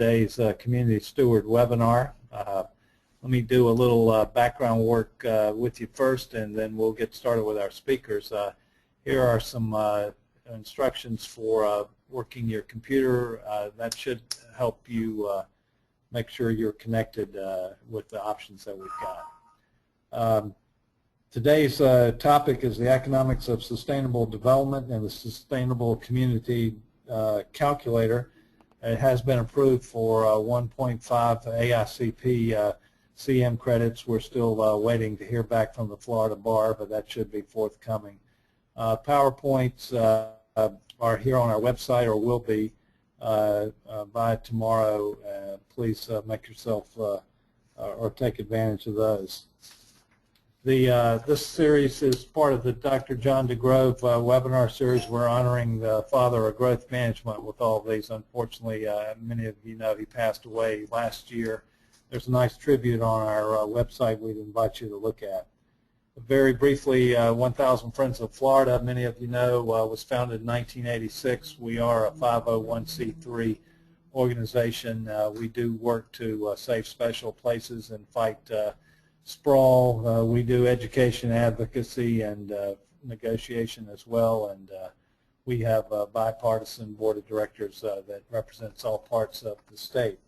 today's Community Steward webinar. Let me do a little background work with you first, and then we'll get started with our speakers. Here are some instructions for working your computer. That should help you make sure you're connected with the options that we've got. Today's topic is the economics of sustainable development and the sustainable community calculator. It has been approved for 1.5 AICP CM credits. We're still waiting to hear back from the Florida Bar, but that should be forthcoming. PowerPoints are here on our website, or will be by tomorrow. Please make yourself or take advantage of those. This series is part of the Dr. John DeGrove webinar series. We're honoring the father of growth management with all of these. Unfortunately, many of you know he passed away last year. There's a nice tribute on our website we'd invite you to look at. Very briefly, 1000 Friends of Florida, many of you know, was founded in 1986. We are a 501c3 organization. We do work to save special places and fight sprawl. We do education, advocacy, and negotiation as well, and we have a bipartisan board of directors that represents all parts of the state.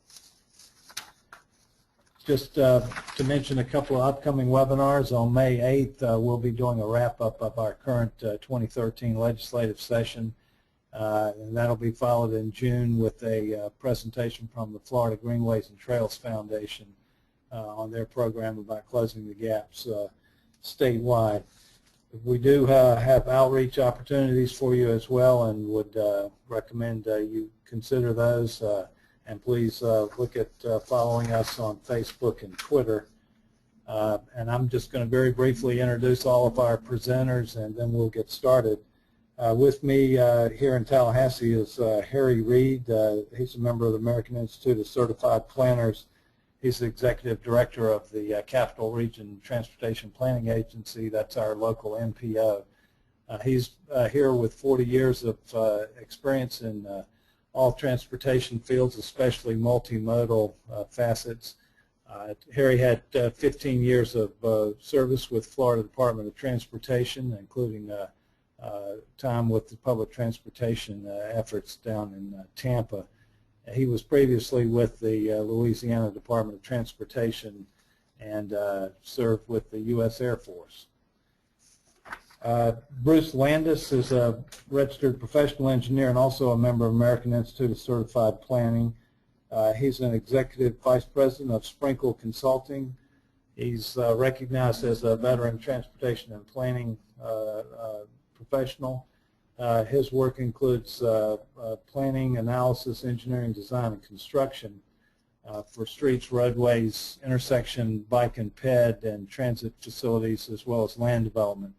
Just to mention a couple of upcoming webinars. On May 8th, we'll be doing a wrap-up of our current 2013 legislative session, and that'll be followed in June with a presentation from the Florida Greenways and Trails Foundation on their program about closing the gaps statewide. We do have outreach opportunities for you as well, and would recommend you consider those. And please look at following us on Facebook and Twitter. And I'm just going to very briefly introduce all of our presenters, and then we'll get started. With me here in Tallahassee is Harry Reed. He's a member of the American Institute of Certified Planners. He's the executive director of the Capital Region Transportation Planning Agency. That's our local NPO. He's here with 40 years of experience in all transportation fields, especially multimodal facets. Harry had 15 years of service with Florida Department of Transportation, including time with the public transportation efforts down in Tampa. He was previously with the Louisiana Department of Transportation and served with the U.S. Air Force. Bruce Landis is a registered professional engineer and also a member of American Institute of Certified Planning. He's an executive vice president of Sprinkle Consulting. He's recognized as a veteran transportation and planning professional. His work includes planning, analysis, engineering, design, and construction for streets, roadways, intersection, bike and ped, and transit facilities, as well as land development.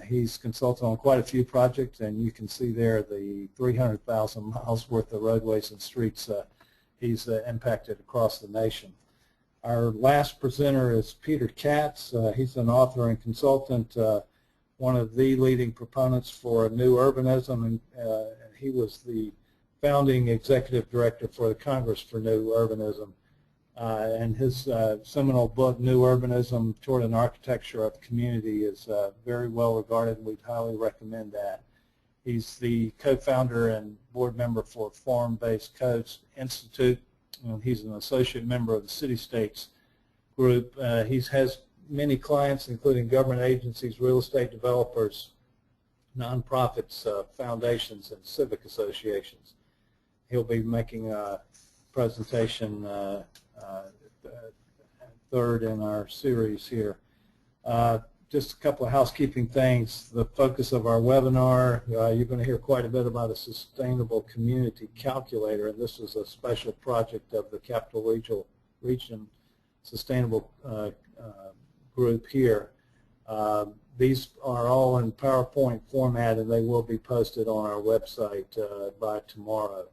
He's consulted on quite a few projects, and you can see there the 300,000 miles worth of roadways and streets he's impacted across the nation. Our last presenter is Peter Katz. He's an author and consultant, one of the leading proponents for New Urbanism, and he was the founding executive director for the Congress for New Urbanism. And his seminal book, New Urbanism Toward an Architecture of Community, is very well regarded, and we'd highly recommend that. He's the co-founder and board member for Form-Based Codes Institute, and he's an associate member of the City States group. He has many clients, including government agencies, real estate developers, nonprofits, foundations, and civic associations. He'll be making a presentation third in our series here. Just a couple of housekeeping things. The focus of our webinar, you're going to hear quite a bit about a sustainable community calculator, and this is a special project of the Capital Region Sustainable group here. These are all in PowerPoint format, and they will be posted on our website by tomorrow.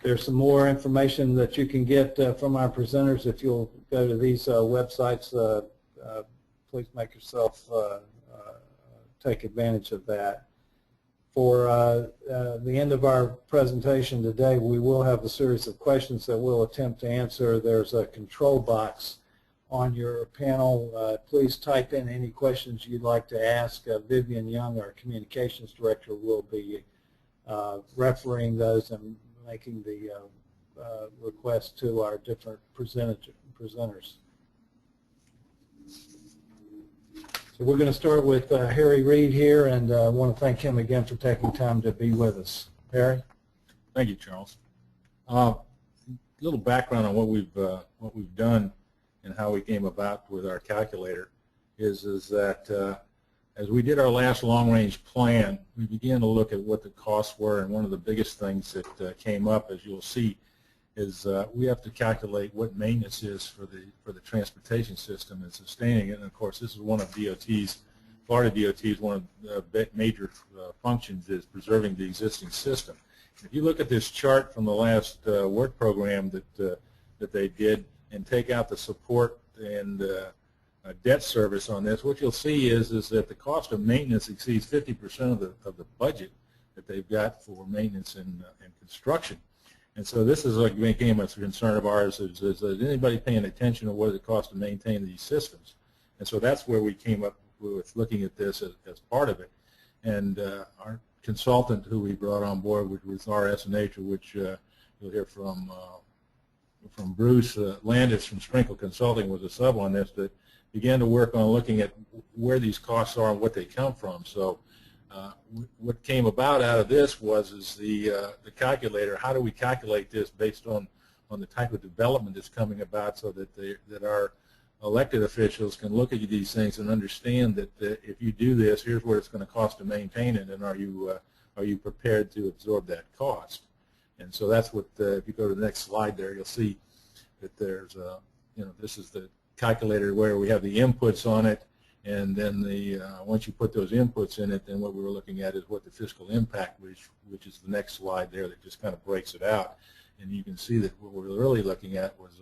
There's some more information that you can get from our presenters if you'll go to these websites. Please make yourself take advantage of that. For the end of our presentation today, we will have a series of questions that we'll attempt to answer. There's a control box on your panel. Please type in any questions you'd like to ask. Vivian Young, our communications director, will be refereeing those and making the request to our different presenters. So we're going to start with Harry Reid here, and I want to thank him again for taking time to be with us. Harry? Thank you, Charles. A little background on what we've done and how we came about with our calculator is that as we did our last long-range plan, we began to look at what the costs were, and one of the biggest things that came up, as you'll see, is we have to calculate what maintenance is for the transportation system and sustaining it. And of course, this is one of Florida DOT's one of the major functions is preserving the existing system. If you look at this chart from the last work program that they did and take out the support and debt service on this, what you'll see is that the cost of maintenance exceeds 50% of the budget that they've got for maintenance and construction. And so this is what became a concern of ours, is anybody paying attention to what it costs to maintain these systems? And so that's where we came up with looking at this as part of it. And our consultant who we brought on board, which was RS&H, which you'll hear from Bruce Landis from Sprinkle Consulting, was a sub on this, that began to work on looking at where these costs are and what they come from. So what came about out of this was the calculator. How do we calculate this based on the type of development that's coming about, so that our elected officials can look at these things and understand that if you do this, here's what it's going to cost to maintain it, and are you prepared to absorb that cost? And so that's what, if you go to the next slide there, you'll see that there's this is the calculator where we have the inputs on it. And then once you put those inputs in it, then what we were looking at is what the fiscal impact was, which is the next slide there that just kind of breaks it out. And you can see that what we're really looking at was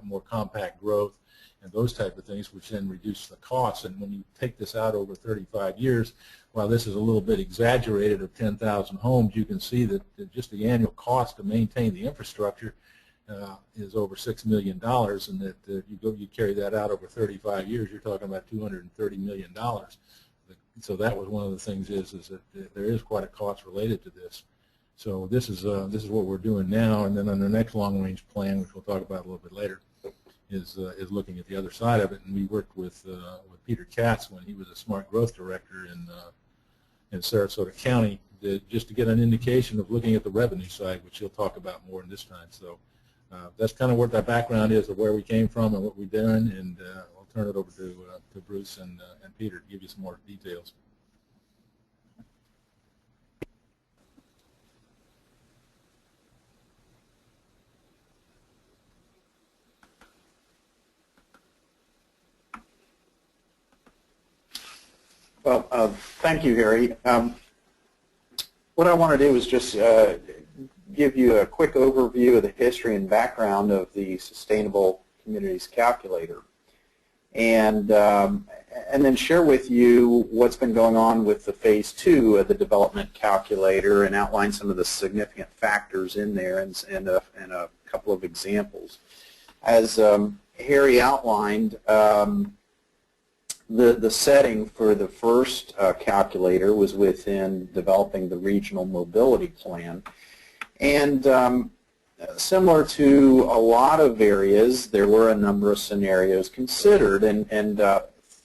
more compact growth and those type of things, which then reduce the costs. And when you take this out over 35 years, while this is a little bit exaggerated of 10,000 homes, you can see that just the annual cost to maintain the infrastructure is over $6 million, and that you carry that out over 35 years, you're talking about $230 million. So that was one of the things is that there is quite a cost related to this. So this is what we're doing now, and then on the next long-range plan, which we'll talk about a little bit later, is looking at the other side of it. And we worked with Peter Katz when he was a smart growth director in Sarasota County, just to get an indication of looking at the revenue side, which he'll talk about more in this time. So that's kind of what that background is of where we came from and what we've done, and I'll turn it over to Bruce and Peter to give you some more details. Well, thank you, Harry. What I want to do is just give you a quick overview of the history and background of the Sustainable Communities Calculator, and then share with you what's been going on with the Phase 2 of the Development Calculator, and outline some of the significant factors in there, and a couple of examples. As Harry outlined, the setting for the first calculator was within developing the Regional Mobility Plan. And similar to a lot of areas, there were a number of scenarios considered, and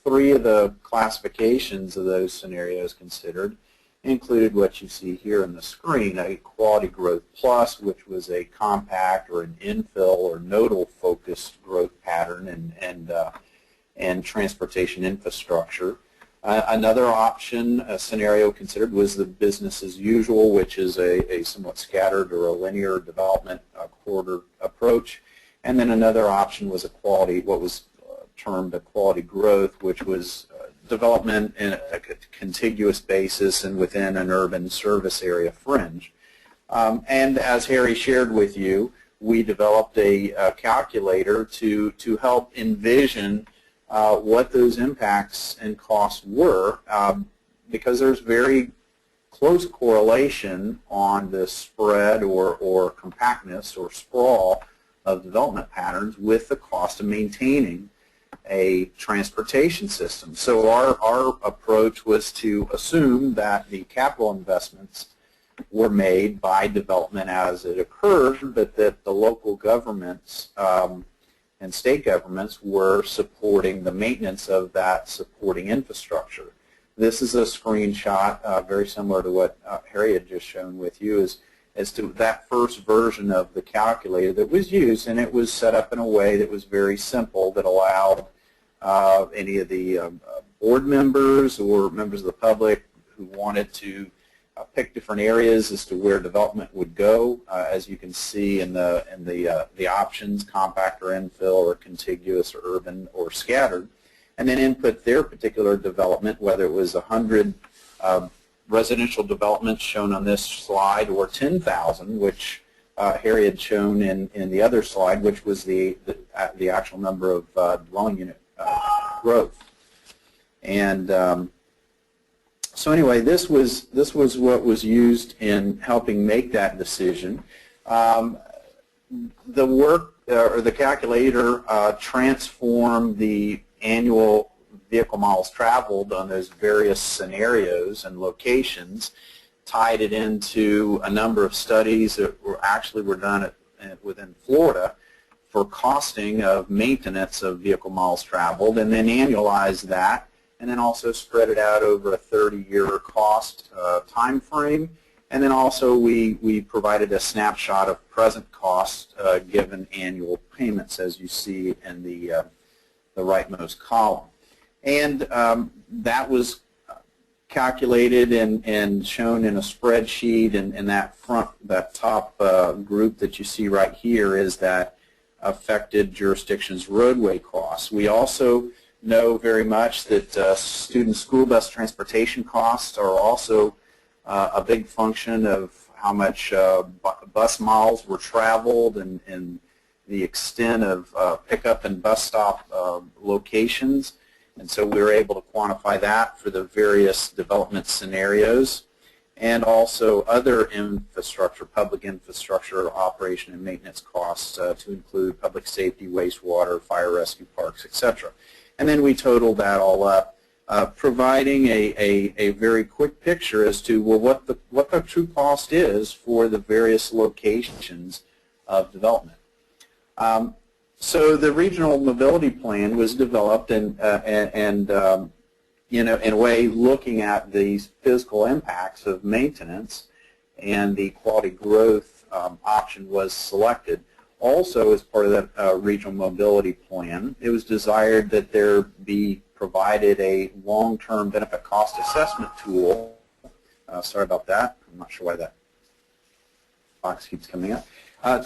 three of the classifications of those scenarios considered included what you see here on the screen: a Quality Growth Plus, which was a compact or an infill or nodal focused growth pattern and transportation infrastructure. Another option, a scenario considered, was the business as usual, which is a somewhat scattered or a linear development corridor approach. And then another option was what was termed a quality growth, which was development in a contiguous basis and within an urban service area fringe. And as Harry shared with you, we developed a calculator to help envision what those impacts and costs were, because there's very close correlation on the spread or compactness or sprawl of development patterns with the cost of maintaining a transportation system. So our approach was to assume that the capital investments were made by development as it occurred, but that the local governments and state governments were supporting the maintenance of that supporting infrastructure. This is a screenshot very similar to what Harry had just shown with you, as to that first version of the calculator that was used, and it was set up in a way that was very simple, that allowed any of the board members or members of the public who wanted to pick different areas as to where development would go. As you can see in the options, compact or infill or contiguous or urban or scattered, and then input their particular development, whether it was 100 residential developments shown on this slide or 10,000, which Harry had shown in the other slide, which was the actual number of dwelling unit growth. And so anyway, this was what was used in helping make that decision. The work or the calculator transformed the annual vehicle miles traveled on those various scenarios and locations, tied it into a number of studies that were done within Florida for costing of maintenance of vehicle miles traveled, and then annualized that, and then also spread it out over a 30-year cost time frame. And then also we provided a snapshot of present cost given annual payments, as you see in the rightmost column. And that was calculated and shown in a spreadsheet, and that top group that you see right here is that affected jurisdictions' roadway costs. We also know very much that student school bus transportation costs are also a big function of how much bus miles were traveled and the extent of pickup and bus stop locations. And so we were able to quantify that for the various development scenarios, and also other infrastructure, public infrastructure operation and maintenance costs to include public safety, wastewater, fire rescue parks, etc. And then we totaled that all up, providing a very quick picture as to, well, what the true cost is for the various locations of development. So the regional mobility plan was developed and you know, in a way looking at these physical impacts of maintenance, and the quality growth option was selected. Also, as part of that regional mobility plan, it was desired that there be provided a long-term benefit cost assessment tool. Sorry about that. I'm not sure why that box keeps coming up.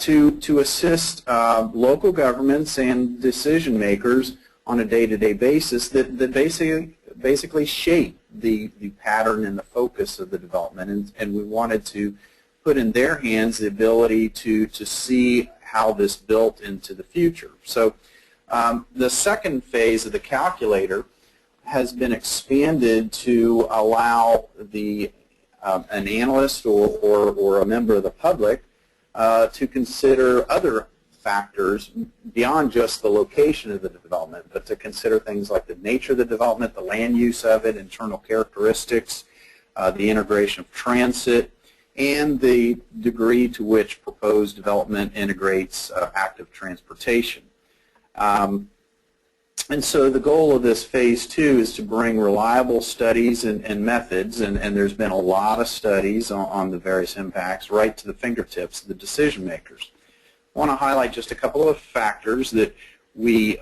To assist local governments and decision makers on a day-to-day basis that basically shape the pattern and the focus of the development, and we wanted to put in their hands the ability to see how this built into the future. So the second phase of the calculator has been expanded to allow an analyst or a member of the public to consider other factors beyond just the location of the development, but to consider things like the nature of the development, the land use of it, internal characteristics, the integration of transit, and the degree to which proposed development integrates active transportation. And so the goal of this phase 2 is to bring reliable studies and methods, and there's been a lot of studies on the various impacts right to the fingertips of the decision makers. I want to highlight just a couple of factors that we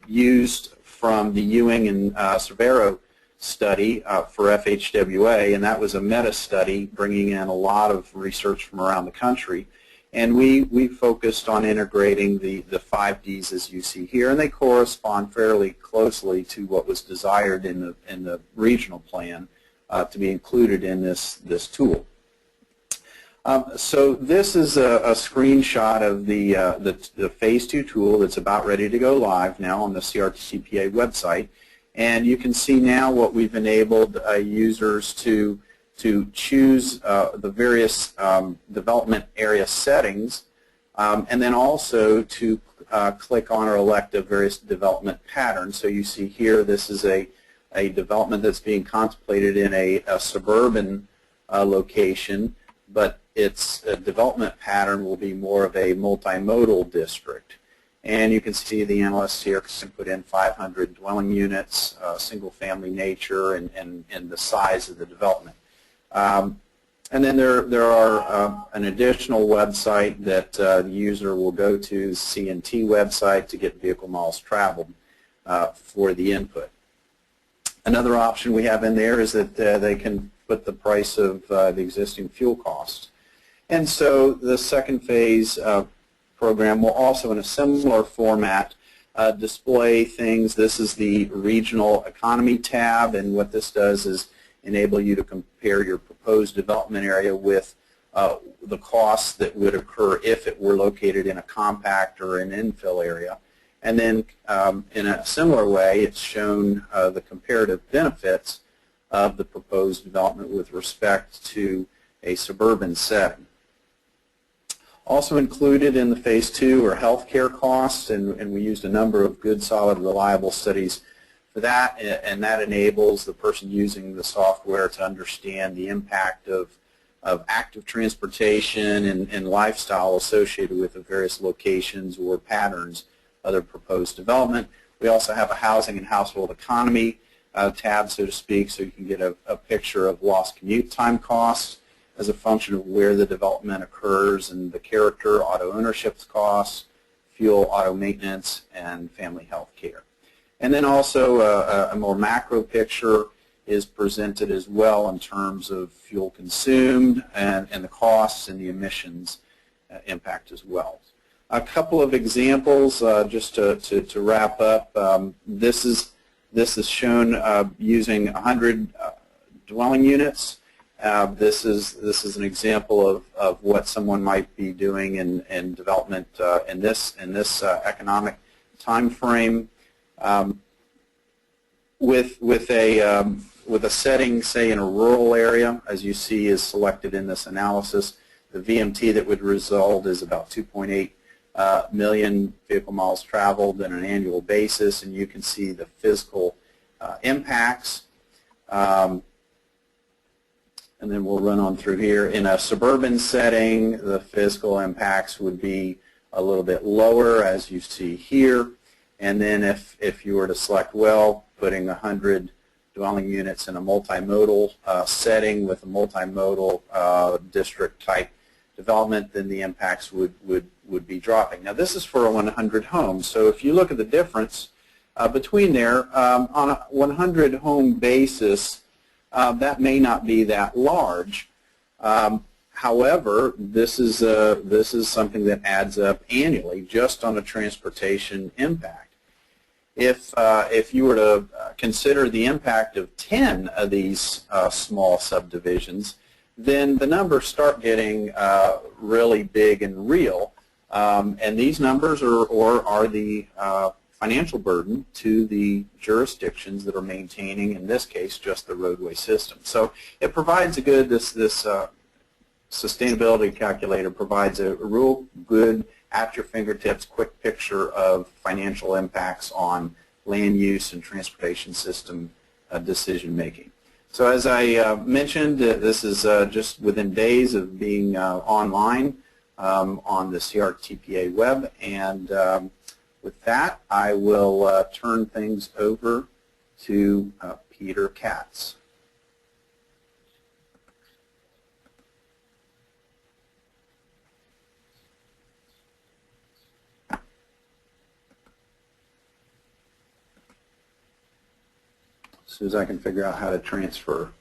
used from the Ewing and Cervero study for FHWA, and that was a meta-study bringing in a lot of research from around the country. And we focused on integrating the 5 Ds as you see here, and they correspond fairly closely to what was desired in the regional plan to be included in this tool. So this is a screenshot of the Phase 2 tool that's about ready to go live now on the CRTCPA website, and you can see now what we've enabled users to to choose the various development area settings, and then also to click on or elect the various development patterns. So you see here, this is a development that's being contemplated in a suburban location, but its development pattern will be more of a multimodal district. And you can see the analysts here can put in 500 dwelling units, single-family nature, and the size of the development. And then there are an additional website that the user will go to, CNT website, to get vehicle miles traveled for the input. Another option we have in there is that they can put the price of the existing fuel costs. And so the second phase program will also, in a similar format, display things. This is the Regional Economy tab, and what this does is enable you to compare your proposed development area with the costs that would occur if it were located in a compact or an infill area. And then in a similar way, it's shown the comparative benefits of the proposed development with respect to a suburban setting. Also included in the Phase 2 are healthcare costs, and we used a number of good, solid, reliable studies for that, and that enables the person using the software to understand the impact of active transportation and lifestyle associated with the various locations or patterns of their proposed development. We also have a housing and household economy tab, so to speak, so you can get a picture of lost commute time costs as a function of where the development occurs, and the character, auto ownership costs, fuel, auto maintenance, and family health care. And then also a more macro picture is presented as well in terms of fuel consumed and the costs and the emissions impact as well. A couple of examples just to wrap up. This is shown using 100 dwelling units. This is an example of what someone might be doing in development in this economic time frame. With a setting, say, in a rural area, as you see is selected in this analysis, the VMT that would result is about 2.8 million vehicle miles traveled on an annual basis, and you can see the physical impacts. And then we'll run on through here. In a suburban setting, the physical impacts would be a little bit lower, as you see here. And then if you were to select, well, putting 100 dwelling units in a multimodal setting with a multimodal district type development, then the impacts would be dropping. Now this is for 100 homes, so if you look at the difference between there, on a 100 home basis, that may not be that large. However, this is something that adds up annually just on a transportation impact. If you were to consider the impact of 10 of these small subdivisions, then the numbers start getting really big and real, and these numbers are the financial burden to the jurisdictions that are maintaining, in this case, just the roadway system. So it provides a good, this sustainability calculator provides a real good, at your fingertips, quick picture of financial impacts on land use and transportation system decision making. So as I mentioned, this is just within days of being online on the CRTPA web, and with that, I will turn things over to Peter Katz. As soon as I can figure out how to transfer.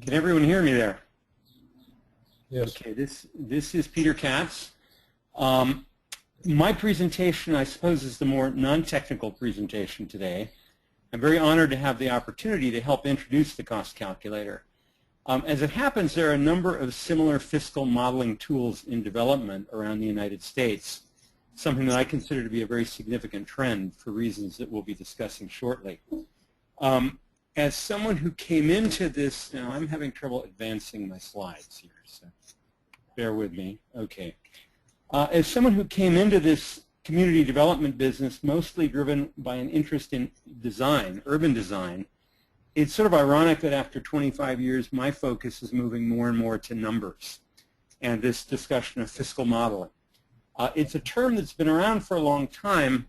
Can everyone hear me there? Yes. Okay, this is Peter Katz. My presentation, I suppose, is the more non-technical presentation today. I'm very honored to have the opportunity to help introduce the cost calculator. As it happens, there are a number of similar fiscal modeling tools in development around the United States, something that I consider to be a very significant trend for reasons that we'll be discussing shortly. As someone who came into this, now I'm having trouble advancing my slides here, so bear with me. Okay. As someone who came into this community development business mostly driven by an interest in design, urban design, it's sort of ironic that after 25 years my focus is moving more and more to numbers and this discussion of fiscal modeling. It's a term that's been around for a long time,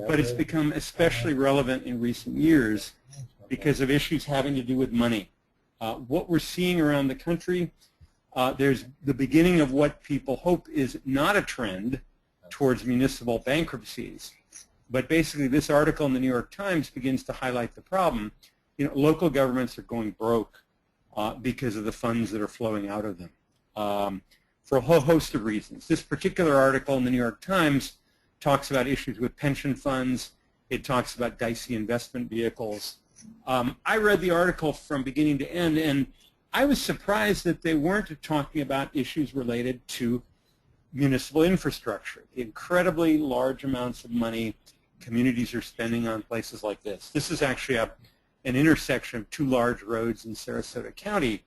but it's become especially relevant in recent years because of issues having to do with money. What we're seeing around the country, there's the beginning of what people hope is not a trend towards municipal bankruptcies, but basically this article in the New York Times begins to highlight the problem. Local governments are going broke because of the funds that are flowing out of them for a whole host of reasons. This particular article in the New York Times talks about issues with pension funds. It talks about dicey investment vehicles. I read the article from beginning to end, and I was surprised that they weren't talking about issues related to municipal infrastructure, the incredibly large amounts of money communities are spending on places like this. This is actually an intersection of two large roads in Sarasota County,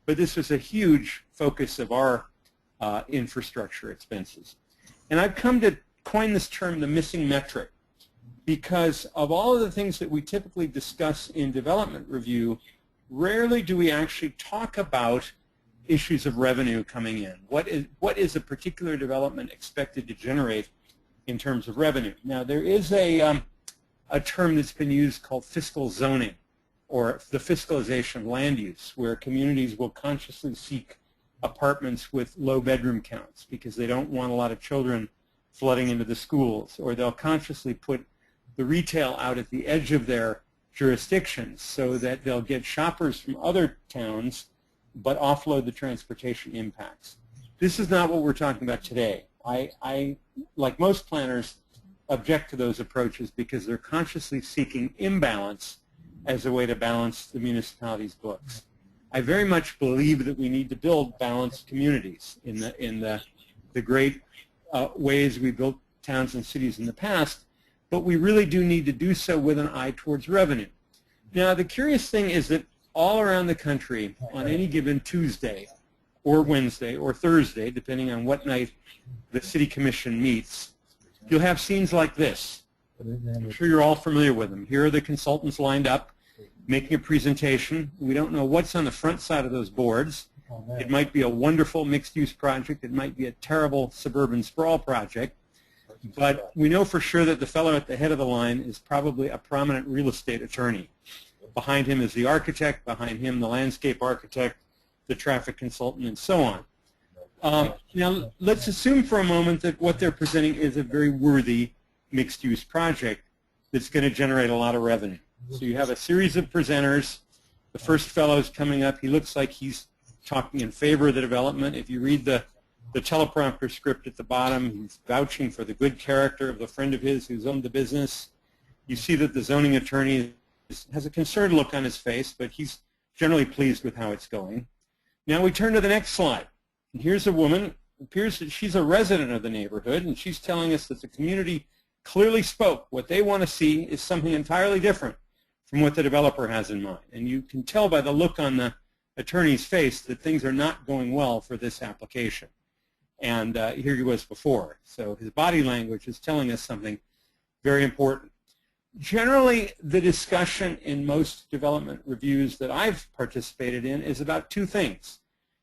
but this was a huge focus of our infrastructure expenses. And I've come to coin this term the missing metric, because of all of the things that we typically discuss in development review, rarely do we actually talk about issues of revenue coming in. What is a particular development expected to generate in terms of revenue? Now, there is a term that's been used called fiscal zoning, or the fiscalization of land use, where communities will consciously seek apartments with low bedroom counts because they don't want a lot of children flooding into the schools, or they'll consciously put the retail out at the edge of their jurisdictions so that they'll get shoppers from other towns but offload the transportation impacts. This is not what we're talking about today. I, like most planners, object to those approaches because they're consciously seeking imbalance as a way to balance the municipality's books. I very much believe that we need to build balanced communities in the great ways we built towns and cities in the past, but we really do need to do so with an eye towards revenue. Now, the curious thing is that all around the country, on any given Tuesday or Wednesday or Thursday, depending on what night the City Commission meets, you'll have scenes like this. I'm sure you're all familiar with them. Here are the consultants lined up making a presentation. We don't know what's on the front side of those boards. It might be a wonderful mixed-use project. It might be a terrible suburban sprawl project. But we know for sure that the fellow at the head of the line is probably a prominent real estate attorney. Behind him is the architect, behind him the landscape architect, the traffic consultant, and so on. Now, let's assume for a moment that what they're presenting is a very worthy mixed-use project that's going to generate a lot of revenue. So you have a series of presenters. The first fellow is coming up. He looks like he's talking in favor of the development. If you read the teleprompter script at the bottom, he's vouching for the good character of the friend of his who's owned the business. You see that the zoning attorney has a concerned look on his face, but he's generally pleased with how it's going. Now we turn to the next slide. And here's a woman. It appears that she's a resident of the neighborhood, and she's telling us that the community clearly spoke. What they want to see is something entirely different from what the developer has in mind. And you can tell by the look on the attorney's face that things are not going well for this application. And here he was before. So his body language is telling us something very important. Generally, the discussion in most development reviews that I've participated in is about two things.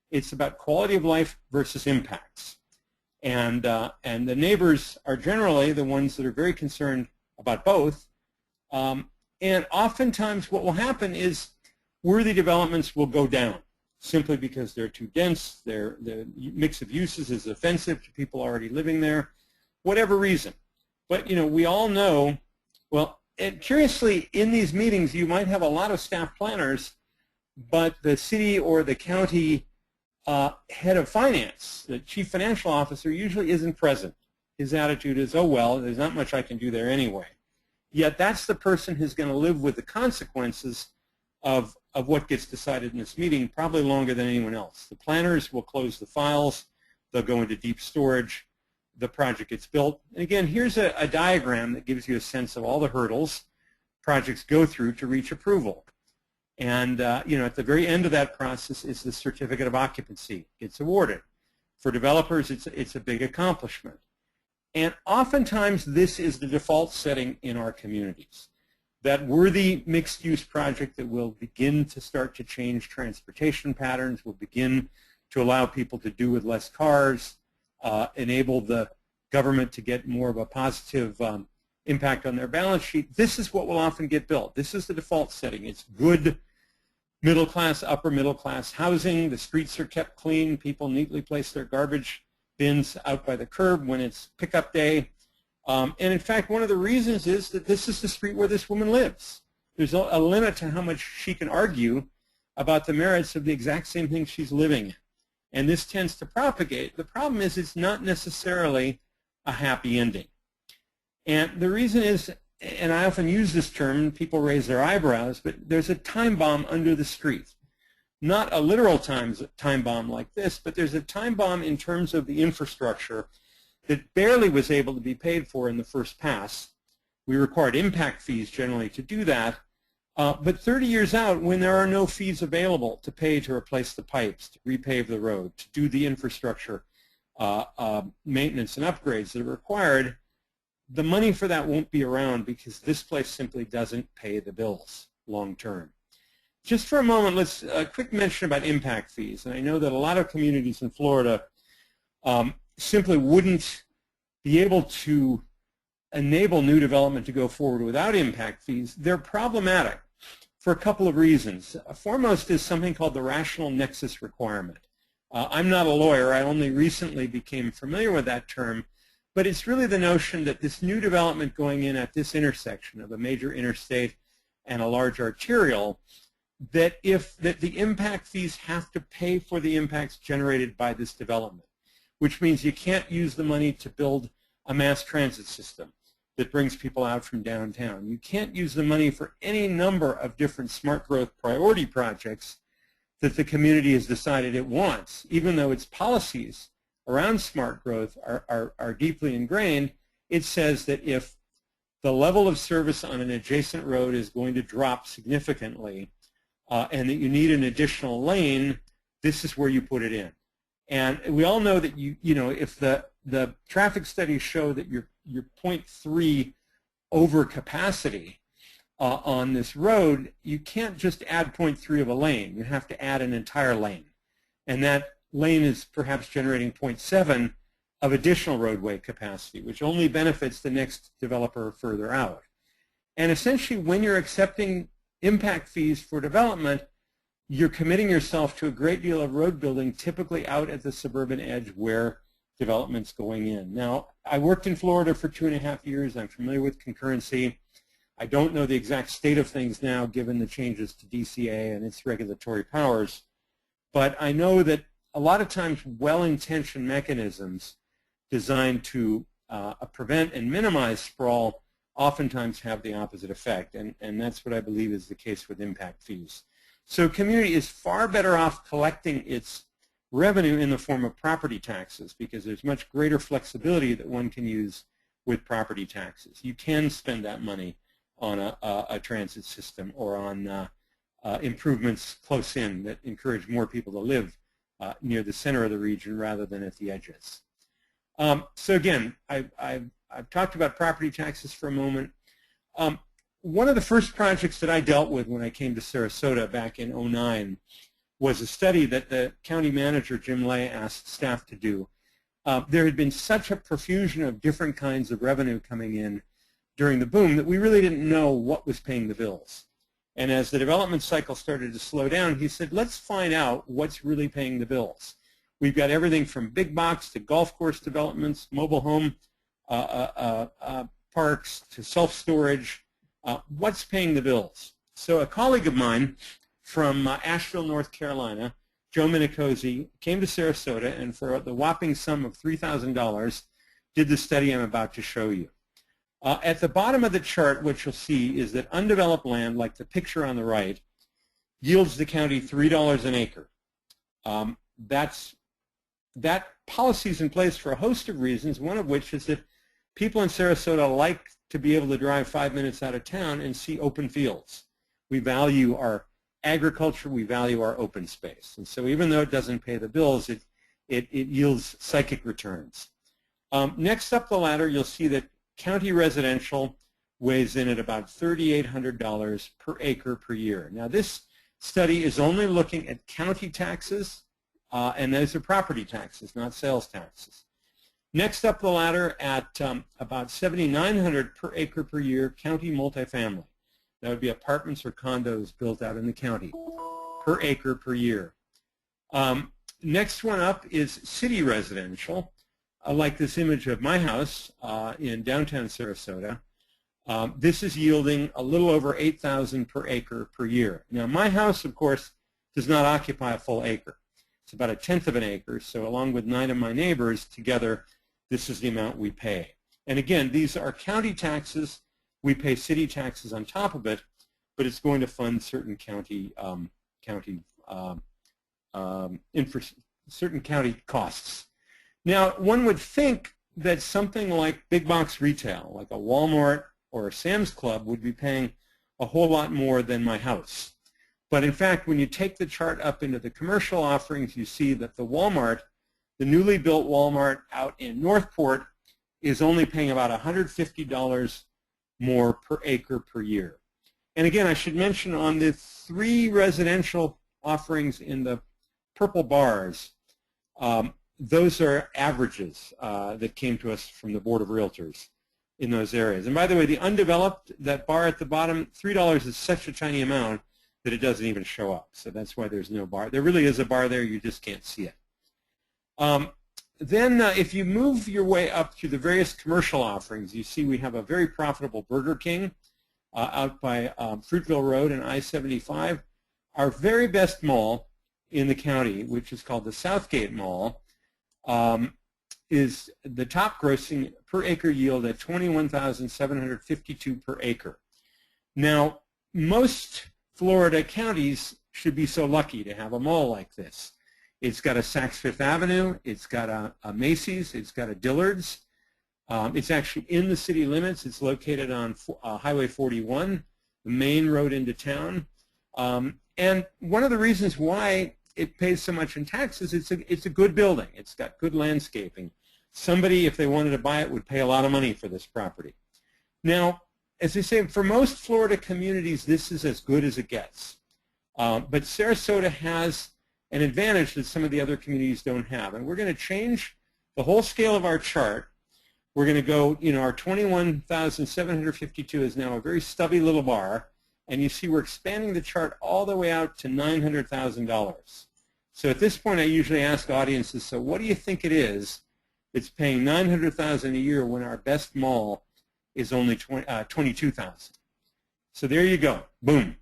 It's about quality of life versus impacts. And the neighbors are generally the ones that are very concerned about both. And oftentimes what will happen is worthy developments will go down simply because they're too dense, the mix of uses is offensive to people already living there, whatever reason. But, you know, we all know, well, and curiously, in these meetings, you might have a lot of staff planners, but the city or the county head of finance, the chief financial officer, usually isn't present. His attitude is, oh, well, there's not much I can do there anyway. Yet that's the person who's going to live with the consequences of of what gets decided in this meeting, probably longer than anyone else. The planners will close the files. They'll go into deep storage. The project gets built. And again, here's a diagram that gives you a sense of all the hurdles projects go through to reach approval. And at the very end of that process is the certificate of occupancy. It's awarded. For developers, it's a big accomplishment. And oftentimes, this is the default setting in our communities. That worthy mixed-use project that will begin to start to change transportation patterns, will begin to allow people to do with less cars, enable the government to get more of a positive impact on their balance sheet. This is what will often get built. This is the default setting. It's good middle class, upper middle class housing. The streets are kept clean. People neatly place their garbage bins out by the curb when it's pickup day. And in fact, one of the reasons is that this is the street where this woman lives. There's a limit to how much she can argue about the merits of the exact same thing she's living in. And this tends to propagate. The problem is it's not necessarily a happy ending. And the reason is, and I often use this term, people raise their eyebrows, but there's a time bomb under the street. Not a literal time bomb like this, but there's a time bomb in terms of the infrastructure that barely was able to be paid for in the first pass. We required impact fees generally to do that. But 30 years out, when there are no fees available to pay to replace the pipes, to repave the road, to do the infrastructure maintenance and upgrades that are required, the money for that won't be around because this place simply doesn't pay the bills long term. Just for a moment, let's a quick mention about impact fees. And I know that a lot of communities in Florida simply wouldn't be able to enable new development to go forward without impact fees. They're problematic for a couple of reasons. Foremost is something called the rational nexus requirement. I'm not a lawyer. I only recently became familiar with that term. But it's really the notion that this new development going in at this intersection of a major interstate and a large arterial, that the impact fees have to pay for the impacts generated by this development, which means you can't use the money to build a mass transit system that brings people out from downtown. You can't use the money for any number of different smart growth priority projects that the community has decided it wants, even though its policies around smart growth are deeply ingrained. It says that if the level of service on an adjacent road is going to drop significantly and that you need an additional lane, this is where you put it in. And we all know that if the traffic studies show that you're 0.3 over capacity on this road, you can't just add 0.3 of a lane. You have to add an entire lane. And that lane is perhaps generating 0.7 of additional roadway capacity, which only benefits the next developer further out. And essentially, when you're accepting impact fees for development, you're committing yourself to a great deal of road building, typically out at the suburban edge where development's going in. Now, I worked in Florida for 2.5 years. I'm familiar with concurrency. I don't know the exact state of things now, given the changes to DCA and its regulatory powers. But I know that a lot of times well-intentioned mechanisms designed to prevent and minimize sprawl oftentimes have the opposite effect, and that's what I believe is the case with impact fees. So community is far better off collecting its revenue in the form of property taxes because there's much greater flexibility that one can use with property taxes. You can spend that money on a transit system or on improvements close in that encourage more people to live near the center of the region rather than at the edges. So again, I've talked about property taxes for a moment. One of the first projects that I dealt with when I came to Sarasota back in 2009 was a study that the county manager, Jim Lay, asked staff to do. There had been such a profusion of different kinds of revenue coming in during the boom that we really didn't know what was paying the bills. And as the development cycle started to slow down, he said, let's find out what's really paying the bills. We've got everything from big box to golf course developments, mobile home parks to self-storage. What's paying the bills? So a colleague of mine from Asheville, North Carolina, Joe Minicozy, came to Sarasota and for the whopping sum of $3,000 did the study I'm about to show you. At the bottom of the chart, what you'll see is that undeveloped land, like the picture on the right, yields the county $3 an acre. That policy is in place for a host of reasons, one of which is that people in Sarasota like to be able to drive 5 minutes out of town and see open fields. We value our agriculture, we value our open space. And so even though it doesn't pay the bills, it yields psychic returns. Next up the ladder, you'll see that county residential weighs in at about $3,800 per acre per year. Now this study is only looking at county taxes, and those are property taxes, not sales taxes. Next up the ladder at about $7,900 per acre per year, county multifamily. That would be apartments or condos built out in the county per acre per year. Next one up is city residential, like this image of my house in downtown Sarasota. This is yielding a little over $8,000 per acre per year. Now my house, of course, does not occupy a full acre. It's about 1/10 of an acre, so along with 9 of my neighbors together, this is the amount we pay. And again, these are county taxes. We pay city taxes on top of it, but it's going to fund certain certain county costs. Now, one would think that something like big box retail, like a Walmart or a Sam's Club, would be paying a whole lot more than my house. But in fact, when you take the chart up into the commercial offerings, you see that the Walmart, the newly built Walmart out in Northport, is only paying about $150 more per acre per year. And again, I should mention on the 3 residential offerings in the purple bars, those are averages that came to us from the Board of Realtors in those areas. And by the way, the undeveloped, that bar at the bottom, $3 is such a tiny amount that it doesn't even show up. So that's why there's no bar. There really is a bar there, you just can't see it. Then if you move your way up to the various commercial offerings, you see we have a very profitable Burger King out by Fruitville Road and I-75. Our very best mall in the county, which is called the Southgate Mall, is the top grossing per acre yield at $21,752 per acre. Now, most Florida counties should be so lucky to have a mall like this. It's got a Saks Fifth Avenue, it's got a Macy's, it's got a Dillard's. It's actually in the city limits. It's located on Highway 41, the main road into town. And one of the reasons why it pays so much in taxes, it's a good building. It's got good landscaping. Somebody, if they wanted to buy it, would pay a lot of money for this property. Now, as I say, for most Florida communities, this is as good as it gets. But Sarasota has an advantage that some of the other communities don't have. And we're going to change the whole scale of our chart. We're going to go, our 21,752 is now a very stubby little bar. And you see we're expanding the chart all the way out to $900,000. So at this point, I usually ask audiences, so what do you think it is that's paying $900,000 a year when our best mall is only $22,000? So there you go. Boom.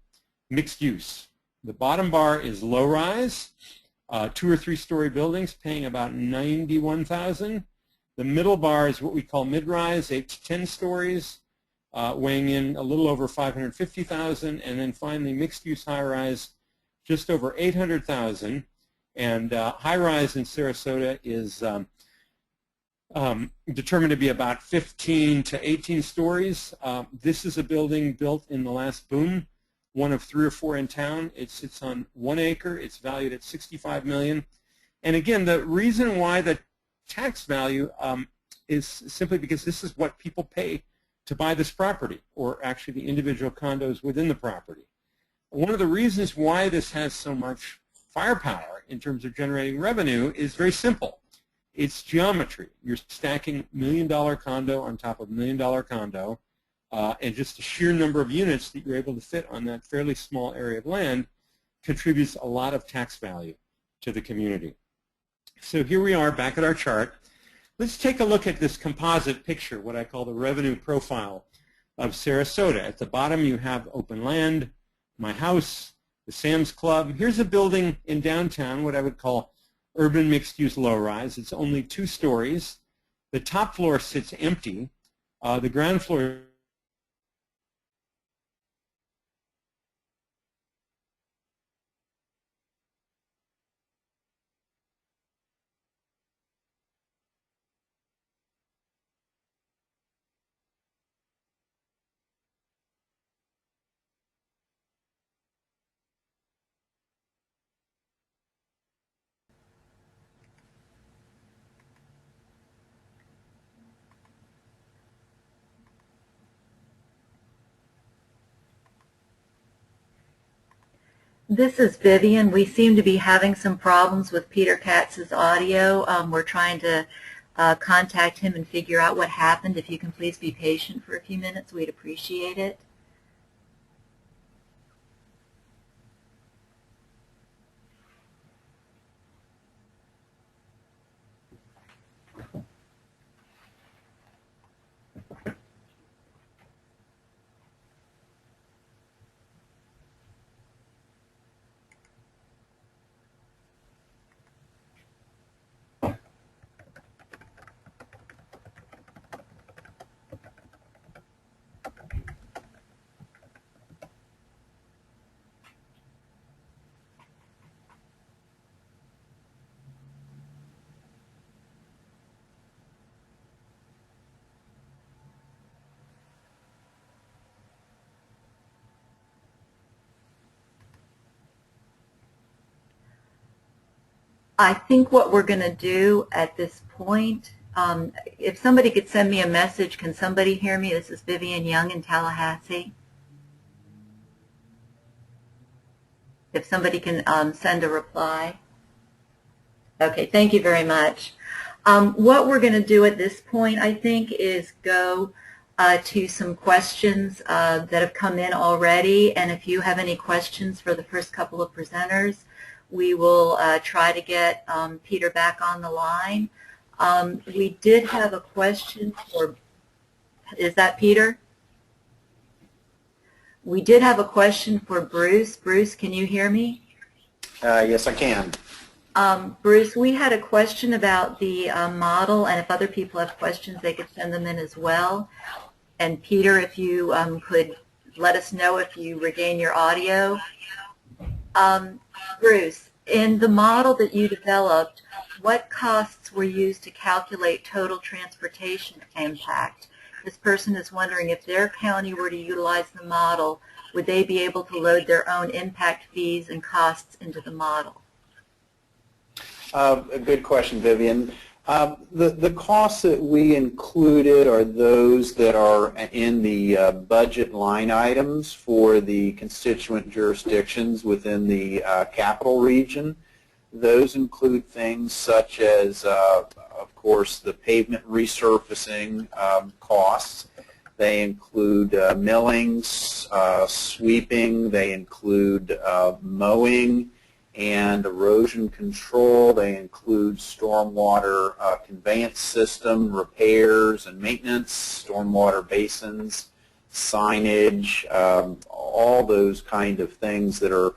Mixed use. The bottom bar is low-rise, 2 or 3 story buildings paying about $91,000. The middle bar is what we call mid-rise, 8 to 10 stories, weighing in a little over $550,000, and then finally mixed-use high-rise, just over $800,000. And high-rise in Sarasota is determined to be about 15 to 18 stories. This is a building built in the last boom, one of 3 or 4 in town. It sits on 1 acre. It's valued at $65 million. And again, the reason why the tax value is simply because this is what people pay to buy this property, or actually the individual condos within the property. One of the reasons why this has so much firepower in terms of generating revenue is very simple. It's geometry. You're stacking $1 million condo on top of $1 million condo, and just the sheer number of units that you're able to fit on that fairly small area of land contributes a lot of tax value to the community. So here we are back at our chart. Let's take a look at this composite picture, what I call the revenue profile of Sarasota. At the bottom you have open land, my house, the Sam's Club. Here's a building in downtown, what I would call urban mixed-use low-rise. It's only 2 stories. The top floor sits empty. The ground floor . This is Vivian. We seem to be having some problems with Peter Katz's audio. We're trying to contact him and figure out what happened. If you can please be patient for a few minutes, we'd appreciate it. I think what we're going to do at this point, if somebody could send me a message, can somebody hear me? This is Vivian Young in Tallahassee. If somebody can send a reply. Okay, thank you very much. What we're going to do at this point, I think, is go to some questions that have come in already. And if you have any questions for the first couple of presenters, we will try to get Peter back on the line. We did have a question for, is that Peter? We did have a question for Bruce. Bruce, can you hear me? Yes, I can. Bruce, we had a question about the model, and if other people have questions, they could send them in as well. And Peter, if you could let us know if you regain your audio. Bruce, in the model that you developed, what costs were used to calculate total transportation impact? This person is wondering if their county were to utilize the model, would they be able to load their own impact fees and costs into the model? A good question, Vivian. The costs that we included are those that are in the budget line items for the constituent jurisdictions within the capital region. Those include things such as, of course, the pavement resurfacing costs. They include millings, sweeping. They include mowing and erosion control. They include stormwater conveyance system repairs and maintenance, stormwater basins, signage, all those kind of things that are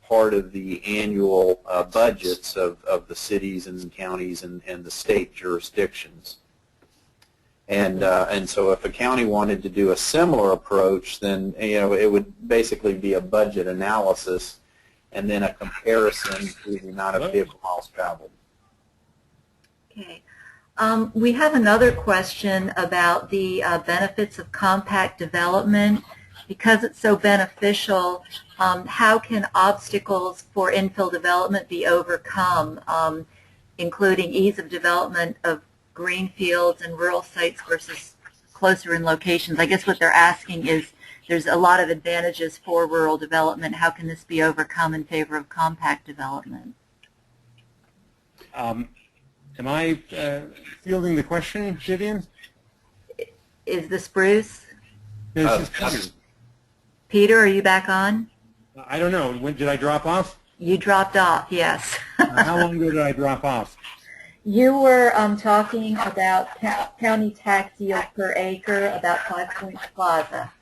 part of the annual budgets of the cities and counties and the state jurisdictions. And so if a county wanted to do a similar approach, then it would basically be a budget analysis and then a comparison to the amount of vehicle miles traveled. Okay. We have another question about the benefits of compact development. Because it's so beneficial, how can obstacles for infill development be overcome, including ease of development of green fields and rural sites versus closer in locations? I guess what they're asking is, there's a lot of advantages for rural development. How can this be overcome in favor of compact development? Am I fielding the question, Vivian? Is this Bruce? No, this is Peter. Peter, are you back on? I don't know. When did I drop off? You dropped off, yes. How long ago did I drop off? You were talking about county tax yield per acre, about 5 Points Plaza.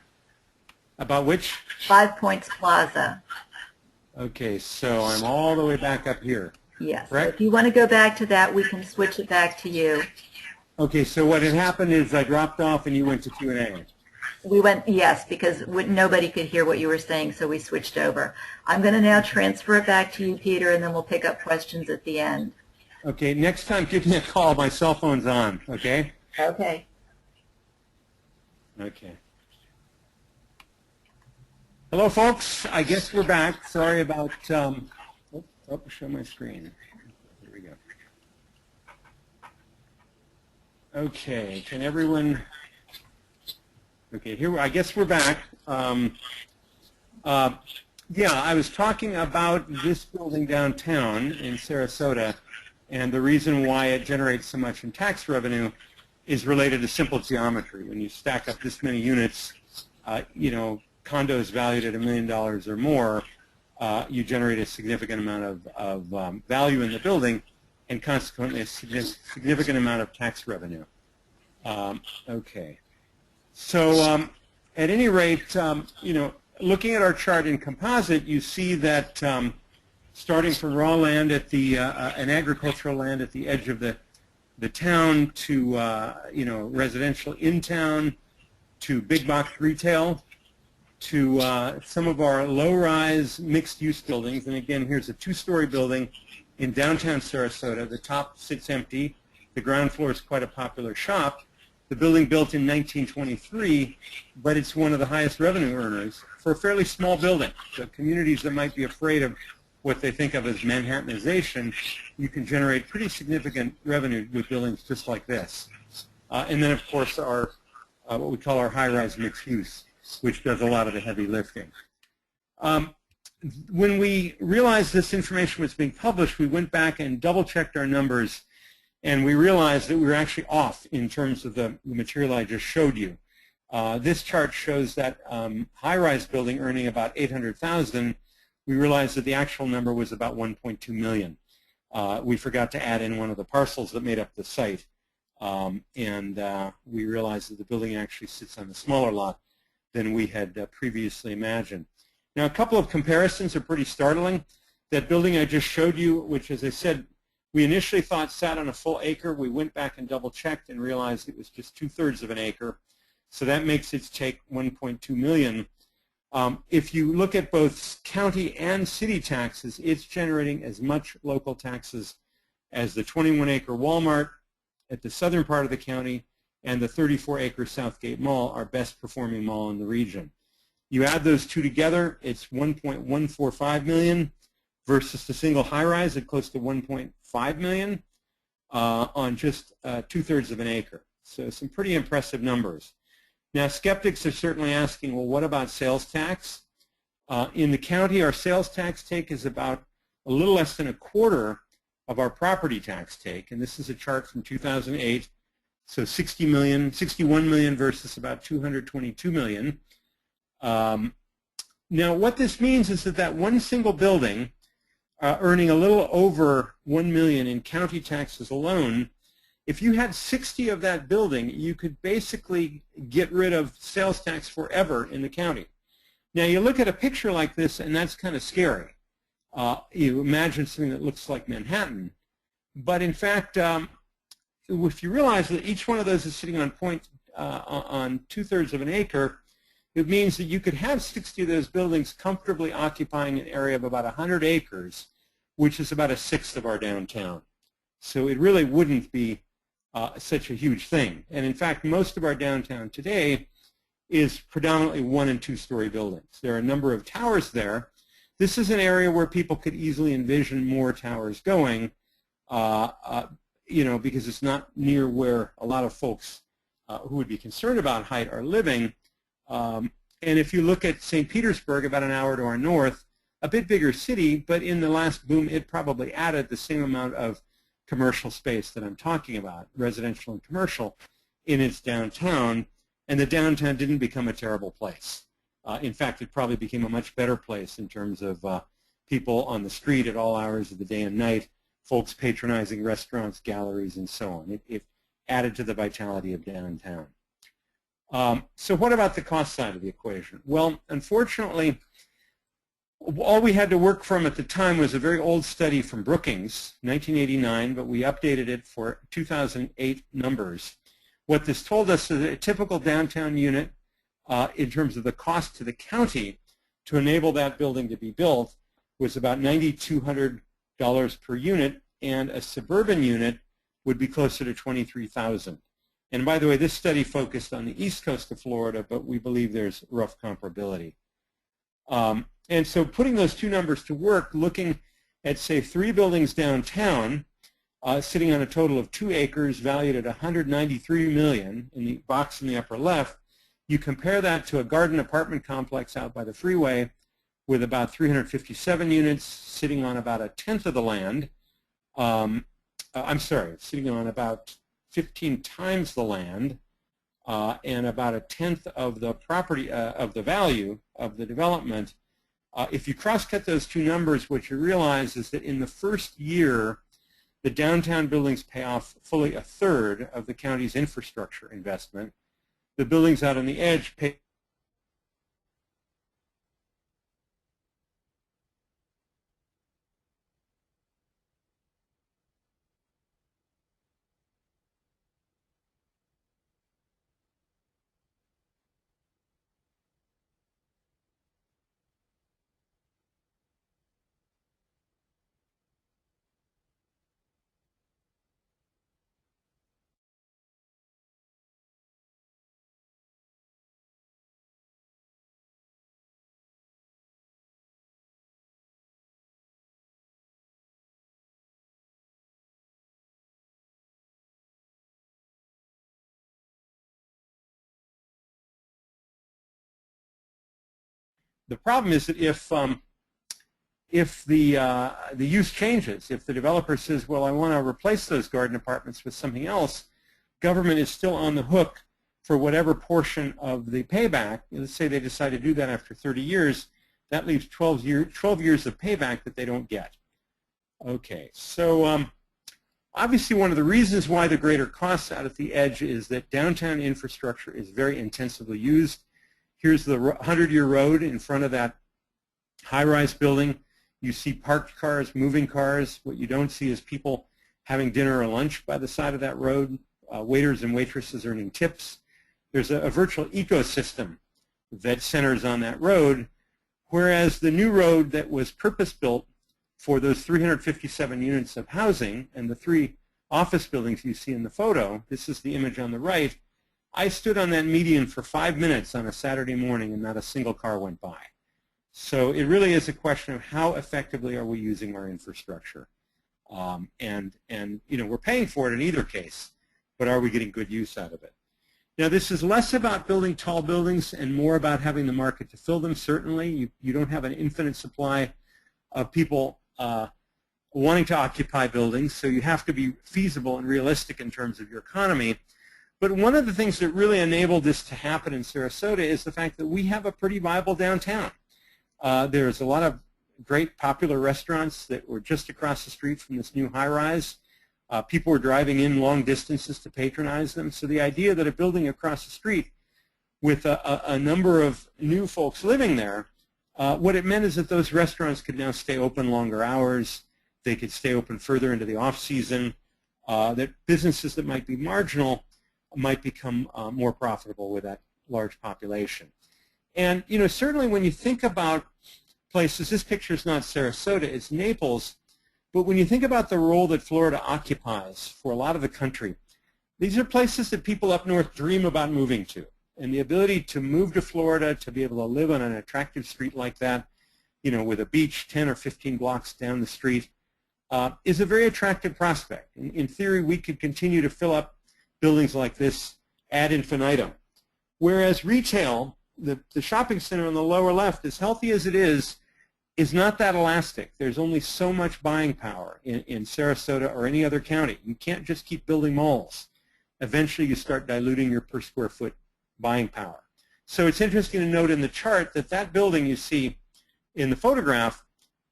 About which? 5 Points Plaza. Okay, so I'm all the way back up here. Yes. Correct? So if you want to go back to that, we can switch it back to you. Okay, so what had happened is I dropped off and you went to Q&A. We went, yes, because nobody could hear what you were saying, so we switched over. I'm going to now transfer it back to you, Peter, and then we'll pick up questions at the end. Okay, next time give me a call. My cell phone's on, okay? Okay. Okay. Hello, folks. I guess we're back. Sorry about, show my screen. Here we go. Okay, can everyone, okay, here, I guess we're back. Yeah, I was talking about this building downtown in Sarasota, and the reason why it generates so much in tax revenue is related to simple geometry. When you stack up this many units, condos valued at $1 million or more, you generate a significant amount of value in the building, and consequently a significant amount of tax revenue. Okay. So at any rate, looking at our chart in composite, you see that starting from raw land at the an agricultural land at the edge of the town to residential in town to big box retail to some of our low-rise mixed-use buildings. And again, here's a 2-story building in downtown Sarasota. The top sits empty. The ground floor is quite a popular shop. The building built in 1923, but it's one of the highest revenue earners for a fairly small building. So communities that might be afraid of what they think of as Manhattanization, you can generate pretty significant revenue with buildings just like this. And then, of course, our what we call our high-rise mixed use, which does a lot of the heavy lifting. When we realized this information was being published, we went back and double-checked our numbers, and we realized that we were actually off in terms of the material I just showed you. This chart shows that high-rise building earning about $800,000. We realized that the actual number was about $1.2 million. We forgot to add in one of the parcels that made up the site, and we realized that the building actually sits on a smaller lot than we had previously imagined. Now, a couple of comparisons are pretty startling. That building I just showed you, which, as I said, we initially thought sat on a full acre. We went back and double-checked and realized it was just 2/3 of an acre. So that makes its take $1.2 million. If you look at both county and city taxes, it's generating as much local taxes as the 21-acre Walmart at the southern part of the county and the 34-acre Southgate Mall, our best-performing mall in the region. You add those two together, it's $1.145 million versus the single high-rise at close to $1.5 million on just 2/3 of an acre. So some pretty impressive numbers. Now, skeptics are certainly asking, well, what about sales tax? In the county, our sales tax take is about a little less than 1/4 of our property tax take, and this is a chart from 2008. So 61 million versus about 222 million. Now, what this means is that one single building earning a little over $1 million in county taxes alone, if you had 60 of that building, you could basically get rid of sales tax forever in the county. Now, you look at a picture like this, and that's kind of scary. You imagine something that looks like Manhattan. But in fact, if you realize that each one of those is sitting on 2/3 of an acre, it means that you could have 60 of those buildings comfortably occupying an area of about 100 acres, which is about 1/6 of our downtown. So it really wouldn't be such a huge thing. And in fact, most of our downtown today is predominantly 1- and 2-story buildings. There are a number of towers there. This is an area where people could easily envision more towers going, because it's not near where a lot of folks who would be concerned about height are living. And if you look at St. Petersburg, about an hour to our north, a bit bigger city, but in the last boom, it probably added the same amount of commercial space that I'm talking about, residential and commercial, in its downtown, and the downtown didn't become a terrible place. In fact, it probably became a much better place in terms of people on the street at all hours of the day and night, folks patronizing restaurants, galleries, and so on. It added to the vitality of downtown. So what about the cost side of the equation? Well, unfortunately, all we had to work from at the time was a very old study from Brookings, 1989, but we updated it for 2008 numbers. What this told us is that a typical downtown unit, in terms of the cost to the county to enable that building to be built, was about $9,200 per unit, and a suburban unit would be closer to $23,000. And by the way, this study focused on the east coast of Florida, but we believe there's rough comparability. And so putting those two numbers to work, looking at, say, 3 buildings downtown, sitting on a total of 2 acres, valued at $193 million in the box in the upper left, you compare that to a garden apartment complex out by the freeway with about 357 units sitting on about a tenth of the land. I'm sorry, sitting on about 15 times the land and about a tenth of the property, of the value of the development. If you cross-cut those two numbers, what you realize is that in the first year, the downtown buildings pay off fully a third of the county's infrastructure investment. The buildings out on the edge pay The problem is that if the use changes, if the developer says, well, I want to replace those garden apartments with something else, government is still on the hook for whatever portion of the payback. Let's say they decide to do that after 30 years, that leaves 12 years of payback that they don't get. Okay, so obviously one of the reasons why the greater costs out at the edge is that downtown infrastructure is very intensively used. Here's the 100-year road in front of that high-rise building. You see parked cars, moving cars. What you don't see is people having dinner or lunch by the side of that road, waiters and waitresses earning tips. There's a virtual ecosystem that centers on that road, whereas the new road that was purpose-built for those 357 units of housing and the 3 office buildings you see in the photo, this is the image on the right, I stood on that median for 5 minutes on a Saturday morning and not a single car went by. So it really is a question of how effectively are we using our infrastructure. And you know, we're paying for it in either case, but are we getting good use out of it? Now, this is less about building tall buildings and more about having the market to fill them, certainly. You don't have an infinite supply of people wanting to occupy buildings, so you have to be feasible and realistic in terms of your economy. But one of the things that really enabled this to happen in Sarasota is the fact that we have a pretty viable downtown. There's a lot of great popular restaurants that were just across the street from this new high-rise. People were driving in long distances to patronize them. So the idea that a building across the street with a number of new folks living there, what it meant is that those restaurants could now stay open longer hours. They could stay open further into the off-season. That businesses that might be marginal might become more profitable with that large population. And you know, certainly when you think about places, this picture is not Sarasota, it's Naples, but when you think about the role that Florida occupies for a lot of the country, these are places that people up north dream about moving to. And the ability to move to Florida, to be able to live on an attractive street like that, you know, with a beach 10 or 15 blocks down the street, is a very attractive prospect. In theory, we could continue to fill up buildings like this ad infinitum. Whereas retail, the shopping center on the lower left, as healthy as it is not that elastic. There's only so much buying power in Sarasota or any other county. You can't just keep building malls. Eventually you start diluting your per square foot buying power. So it's interesting to note in the chart that that building you see in the photograph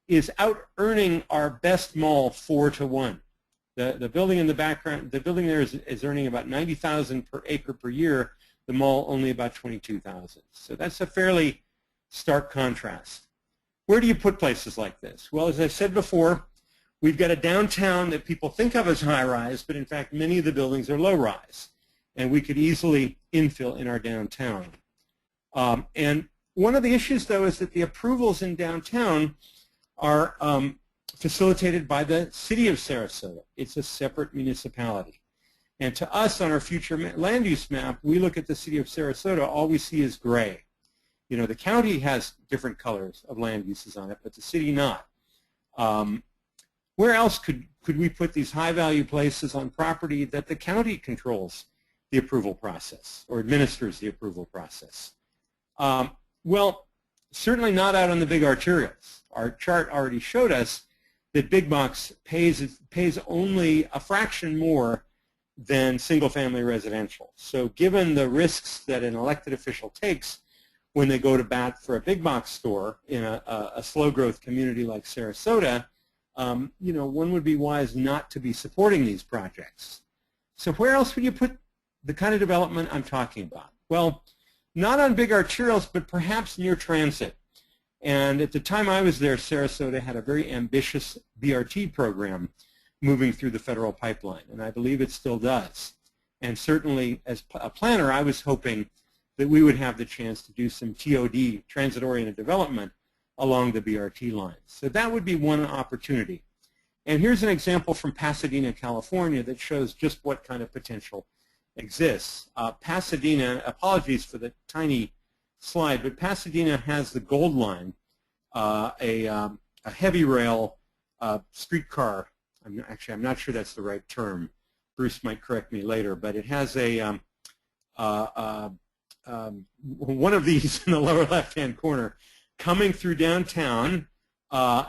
is out-earning our best mall 4-to-1. The building in the background, the building there is earning about $90,000 per acre per year. The mall only about $22,000. So that's a fairly stark contrast. Where do you put places like this? Well, as I said before, we've got a downtown that people think of as high-rise, but in fact many of the buildings are low-rise. And we could easily infill in our downtown. And one of the issues, though, is that the approvals in downtown are facilitated by the city of Sarasota. It's a separate municipality. And to us, on our future land use map, we look at the city of Sarasota, all we see is gray. You know, the county has different colors of land uses on it, but the city not. Where else could we put these high-value places on property that the county controls the approval process or administers the approval process? Well, certainly not out on the big arterials. Our chart already showed us that big box pays only a fraction more than single-family residential. So given the risks that an elected official takes when they go to bat for a big box store in a slow-growth community like Sarasota, one would be wise not to be supporting these projects. So where else would you put the kind of development I'm talking about? Well, not on big arterials, but perhaps near transit. And at the time I was there, Sarasota had a very ambitious BRT program moving through the federal pipeline, and I believe it still does. And certainly as a planner, I was hoping that we would have the chance to do some TOD, transit-oriented development, along the BRT lines. So that would be one opportunity. And here's an example from Pasadena, California that shows just what kind of potential exists. Pasadena, apologies for the tiny slide, but Pasadena has the Gold Line, a heavy rail streetcar. I'm not sure that's the right term. Bruce might correct me later, but it has a one of these in the lower left-hand corner coming through downtown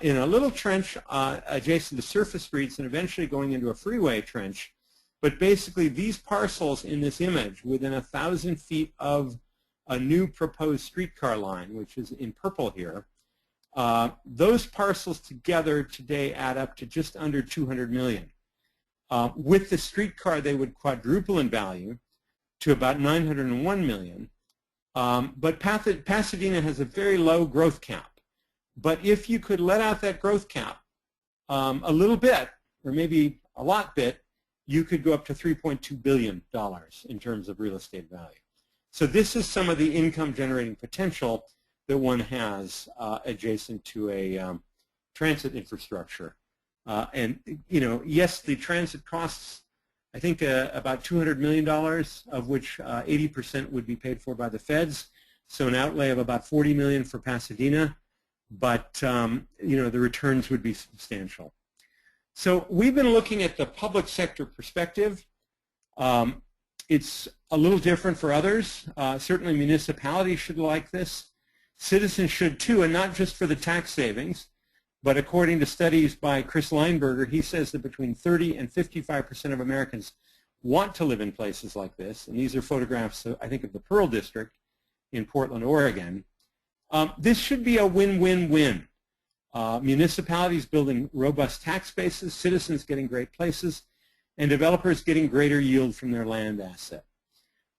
in a little trench adjacent to surface streets and eventually going into a freeway trench. But basically, these parcels in this image, within 1,000 feet of a new proposed streetcar line, which is in purple here, those parcels together today add up to just under $200 million. With the streetcar, they would quadruple in value to about $901 million. But Pasadena has a very low growth cap. But if you could let out that growth cap a little bit, or maybe a lot bit, you could go up to $3.2 billion in terms of real estate value. So this is some of the income generating potential that one has adjacent to a transit infrastructure. And yes, the transit costs, I think, about $200 million, of which 80% would be paid for by the feds. So an outlay of about $40 million for Pasadena, but the returns would be substantial. So we've been looking at the public sector perspective. It's a little different for others. Certainly municipalities should like this. Citizens should too, and not just for the tax savings, but according to studies by Chris Lineberger, he says that between 30 and 55% of Americans want to live in places like this, and these are photographs, I think, of the Pearl District in Portland, Oregon. This should be a win-win-win. Municipalities building robust tax bases, citizens getting great places, and developers getting greater yield from their land asset.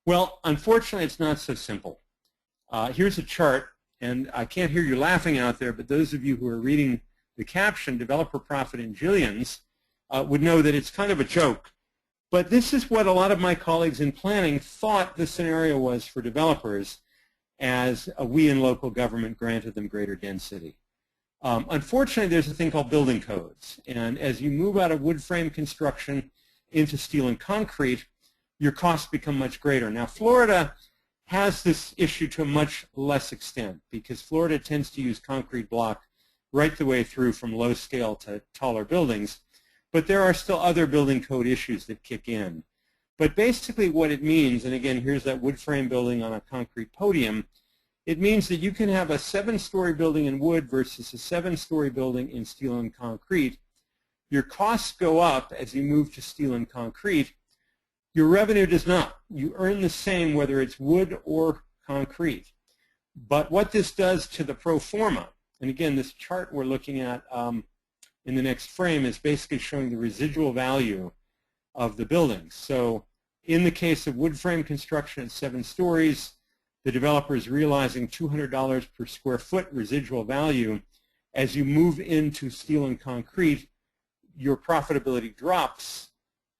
Well, unfortunately, it's not so simple. Here's a chart, and I can't hear you laughing out there, but those of you who are reading the caption, developer profit in jillions, would know that it's kind of a joke. But this is what a lot of my colleagues in planning thought the scenario was for developers as we in local government granted them greater density. Unfortunately, there's a thing called building codes, and as you move out of wood frame construction into steel and concrete, your costs become much greater. Now, Florida has this issue to a much less extent because Florida tends to use concrete block right the way through from low scale to taller buildings, but there are still other building code issues that kick in. But basically what it means, and again, here's that wood frame building on a concrete podium, it means that you can have a 7-story building in wood versus a 7-story building in steel and concrete. Your costs go up as you move to steel and concrete. Your revenue does not. You earn the same whether it's wood or concrete. But what this does to the pro forma, and again, this chart we're looking at in the next frame is basically showing the residual value of the buildings. So in the case of wood frame construction at 7 stories, the developer is realizing $200 per square foot residual value. As you move into steel and concrete, your profitability drops.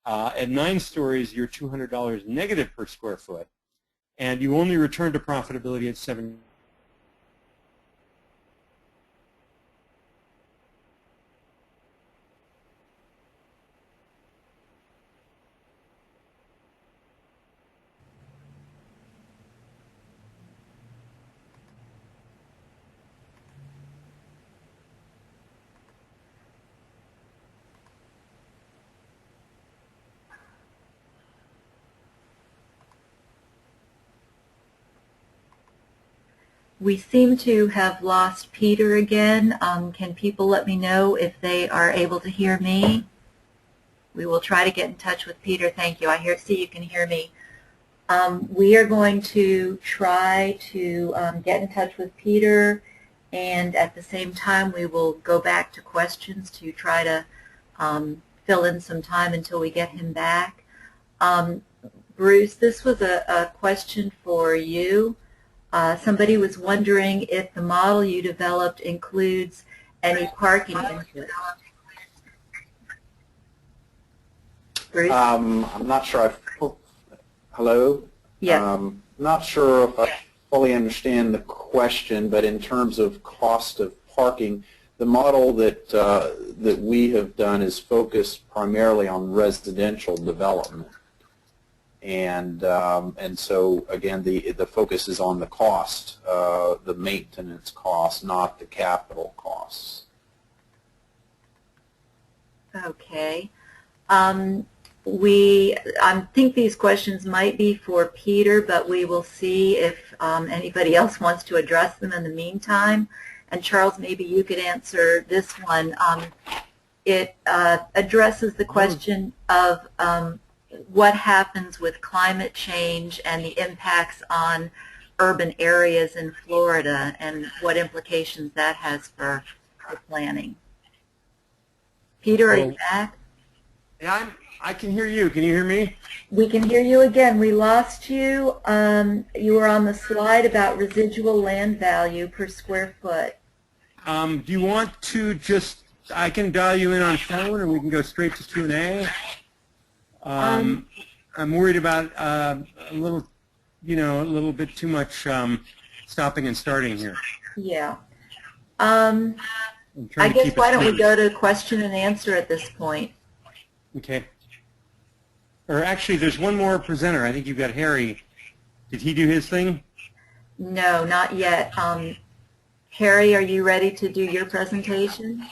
At 9 stories, you're $200 negative per square foot, and you only return to profitability at 7. We seem to have lost Peter again. Can people let me know if they are able to hear me? We will try to get in touch with Peter. Thank you. See you can hear me. We are going to try to get in touch with Peter, and at the same time we will go back to questions to try to fill in some time until we get him back. Bruce, this was a question for you. Somebody was wondering if the model you developed includes any parking input. Bruce? I'm not sure hello? Yes. Not sure if I fully understand the question, but in terms of cost of parking, the model that that we have done is focused primarily on residential development. And so again, the focus is on the cost, the maintenance cost, not the capital costs. Okay. I think these questions might be for Peter, but we will see if anybody else wants to address them in the meantime. And Charles, maybe you could answer this one. It addresses the question of what happens with climate change and the impacts on urban areas in Florida and what implications that has for planning. Peter, are you back? Yeah, I can hear you. Can you hear me? We can hear you again. We lost you. You were on the slide about residual land value per square foot. Do you want to just, I can dial you in on phone or we can go straight to Q&A? I'm worried about a little bit too much stopping and starting here. Yeah. I guess why don't we go to question and answer at this point? Okay. Or actually, there's one more presenter. I think you've got Harry. Did he do his thing? No, not yet. Harry, are you ready to do your presentation?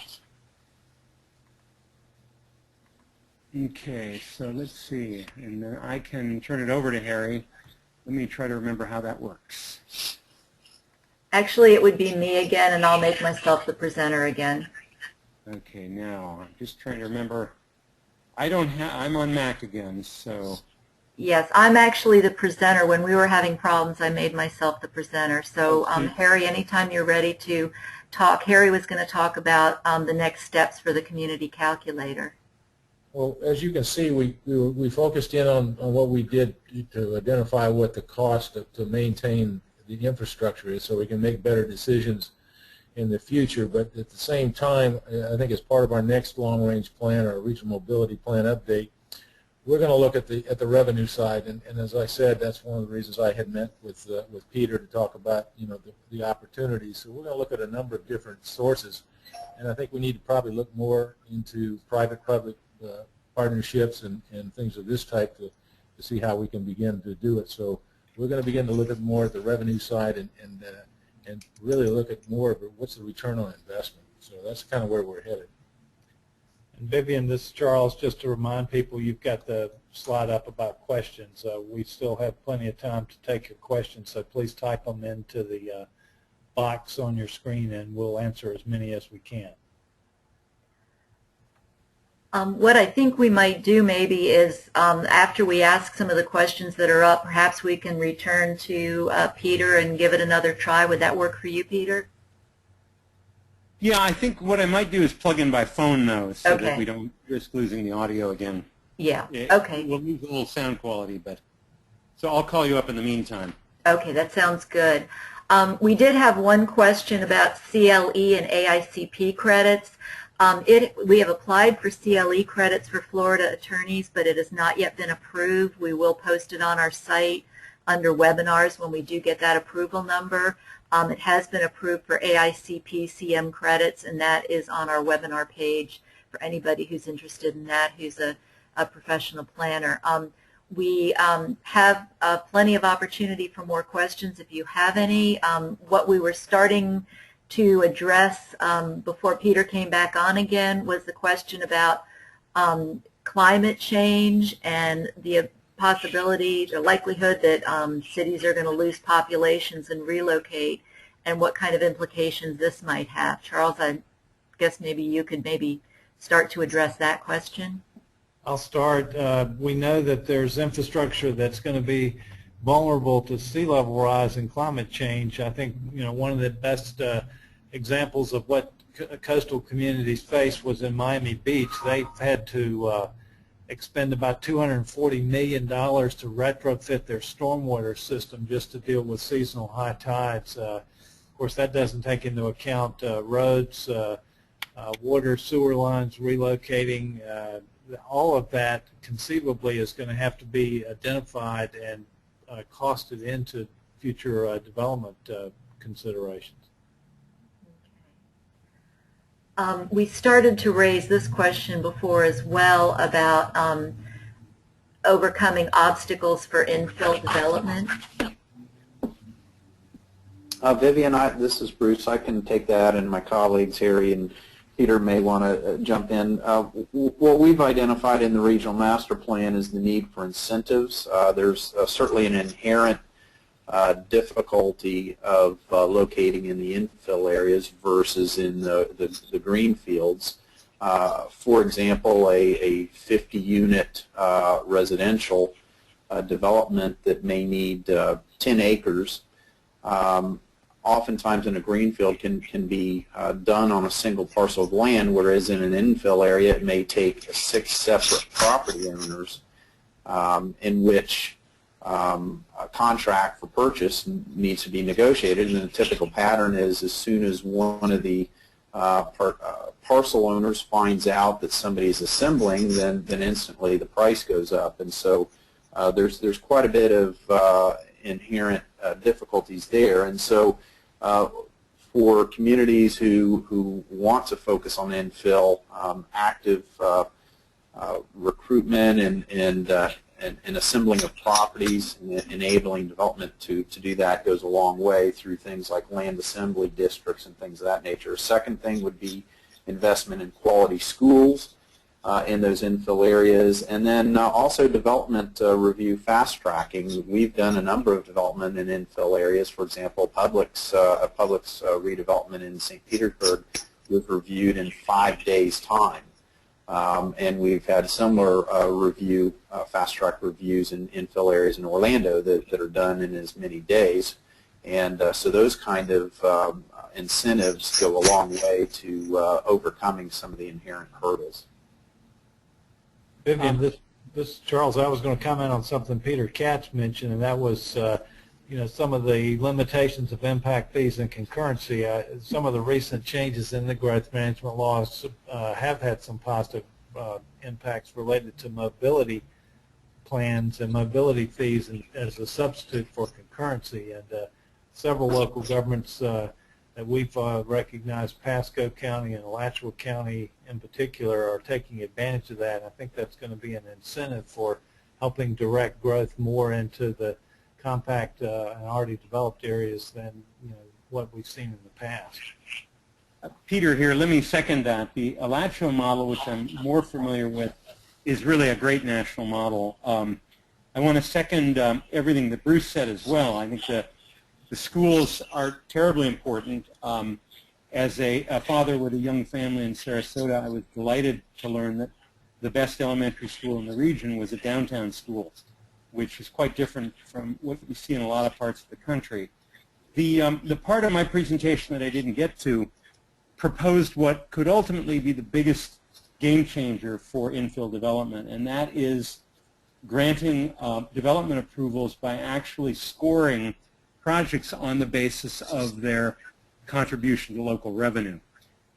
Okay, so let's see. And then I can turn it over to Harry. Let me try to remember how that works. Actually, it would be me again, and I'll make myself the presenter again. Okay, now I'm just trying to remember. I'm on Mac again, so. Yes, I'm actually the presenter. When we were having problems, I made myself the presenter. So, Harry, anytime you're ready to talk, Harry was going to talk about the next steps for the community calculator. Well, as you can see, we focused in on what we did to identify what the cost to maintain the infrastructure is so we can make better decisions in the future. But at the same time, I think as part of our next long-range plan or regional mobility plan update, we're going to look at the revenue side. And as I said, that's one of the reasons I had met with Peter to talk about the opportunities. So we're going to look at a number of different sources, and I think we need to probably look more into private-public partnerships and things of this type to see how we can begin to do it. So we're going to begin to look at more at the revenue side and really look at more of what's the return on investment. So that's kind of where we're headed. And Vivian, this is Charles. Just to remind people, you've got the slide up about questions. We still have plenty of time to take your questions, so please type them into the box on your screen and we'll answer as many as we can. What I think we might do maybe is after we ask some of the questions that are up, perhaps we can return to Peter and give it another try. Would that work for you, Peter? Yeah, I think what I might do is plug in by phone, though, so Okay. that we don't risk losing the audio again. Yeah, okay. We'll lose a little sound quality, but so I'll call you up in the meantime. Okay, that sounds good. We did have one question about CLE and AICP credits. We have applied for CLE credits for Florida attorneys, but it has not yet been approved. We will post it on our site under webinars when we do get that approval number. It has been approved for AICP CM credits, and that is on our webinar page for anybody who's interested in that, who's a professional planner. We have plenty of opportunity for more questions if you have any. What we were starting to address before Peter came back on again was the question about climate change and the possibility, the likelihood that cities are going to lose populations and relocate. and what kind of implications this might have. Charles, I guess maybe you could start to address that question. I'll start. We know that there's infrastructure that's going to be vulnerable to sea level rise and climate change. I think one of the best examples of what coastal communities face was in Miami Beach. They've had to expend about $240 million to retrofit their stormwater system just to deal with seasonal high tides. Of course, that doesn't take into account roads, water, sewer lines relocating. All of that conceivably is going to have to be identified and costed into future development considerations. We started to raise this question before as well about overcoming obstacles for infill development. Vivian, this is Bruce. I can take that, and my colleagues Harry and Peter may want to jump in. What we've identified in the regional master plan is the need for incentives. There's certainly an inherent difficulty of locating in the infill areas versus in the green fields. For example, a 50-unit residential development that may need 10 acres oftentimes in a greenfield can be done on a single parcel of land, whereas in an infill area it may take 6 separate property owners in which a contract for purchase needs to be negotiated, and the typical pattern is as soon as one of the parcel owners finds out that somebody is assembling, then instantly the price goes up. And so there's quite a bit of inherent difficulties there. And so for communities who want to focus on infill, active recruitment and assembling of properties and enabling development to do that goes a long way through things like land assembly districts and things of that nature. A second thing would be investment in quality schools in those infill areas, and then also development review fast tracking. We've done a number of development in infill areas. For example, Publix redevelopment in St. Petersburg was reviewed in 5 days' time. And we've had similar fast-track reviews in infill areas in Orlando that are done in as many days. And so those kind of incentives go a long way to overcoming some of the inherent hurdles. Vivian, this is Charles. I was going to comment on something Peter Katz mentioned, and that was some of the limitations of impact fees and concurrency. Some of the recent changes in the growth management laws have had some positive impacts related to mobility plans and mobility fees as a substitute for concurrency. And several local governments that we've recognized, Pasco County and Alachua County in particular, are taking advantage of that. And I think that's going to be an incentive for helping direct growth more into the compact and already developed areas than what we've seen in the past. Peter here, let me second that. The Alachua model, which I'm more familiar with, is really a great national model. I want to second everything that Bruce said as well. I think the schools are terribly important. As a father with a young family in Sarasota, I was delighted to learn that the best elementary school in the region was a downtown school, which is quite different from what we see in a lot of parts of the country. The part of my presentation that I didn't get to proposed what could ultimately be the biggest game changer for infill development, and that is granting development approvals by actually scoring projects on the basis of their contribution to local revenue.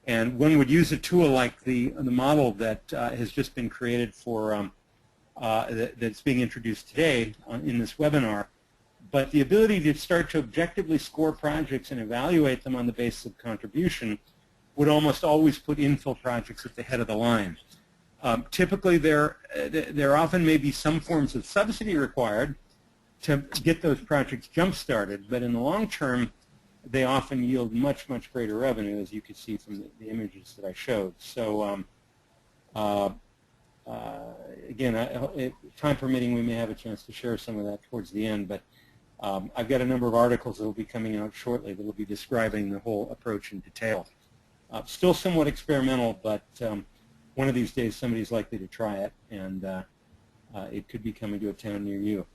And one would use a tool like the model that has just been created for that's being introduced today in this webinar. But the ability to start to objectively score projects and evaluate them on the basis of contribution would almost always put infill projects at the head of the line. Typically, there often may be some forms of subsidy required to get those projects jump-started, but in the long term, they often yield much, much greater revenue, as you could see from the images that I showed. So again, time permitting, we may have a chance to share some of that towards the end, but I've got a number of articles that will be coming out shortly that will be describing the whole approach in detail. Still somewhat experimental, but one of these days somebody's likely to try it, and it could be coming to a town near you.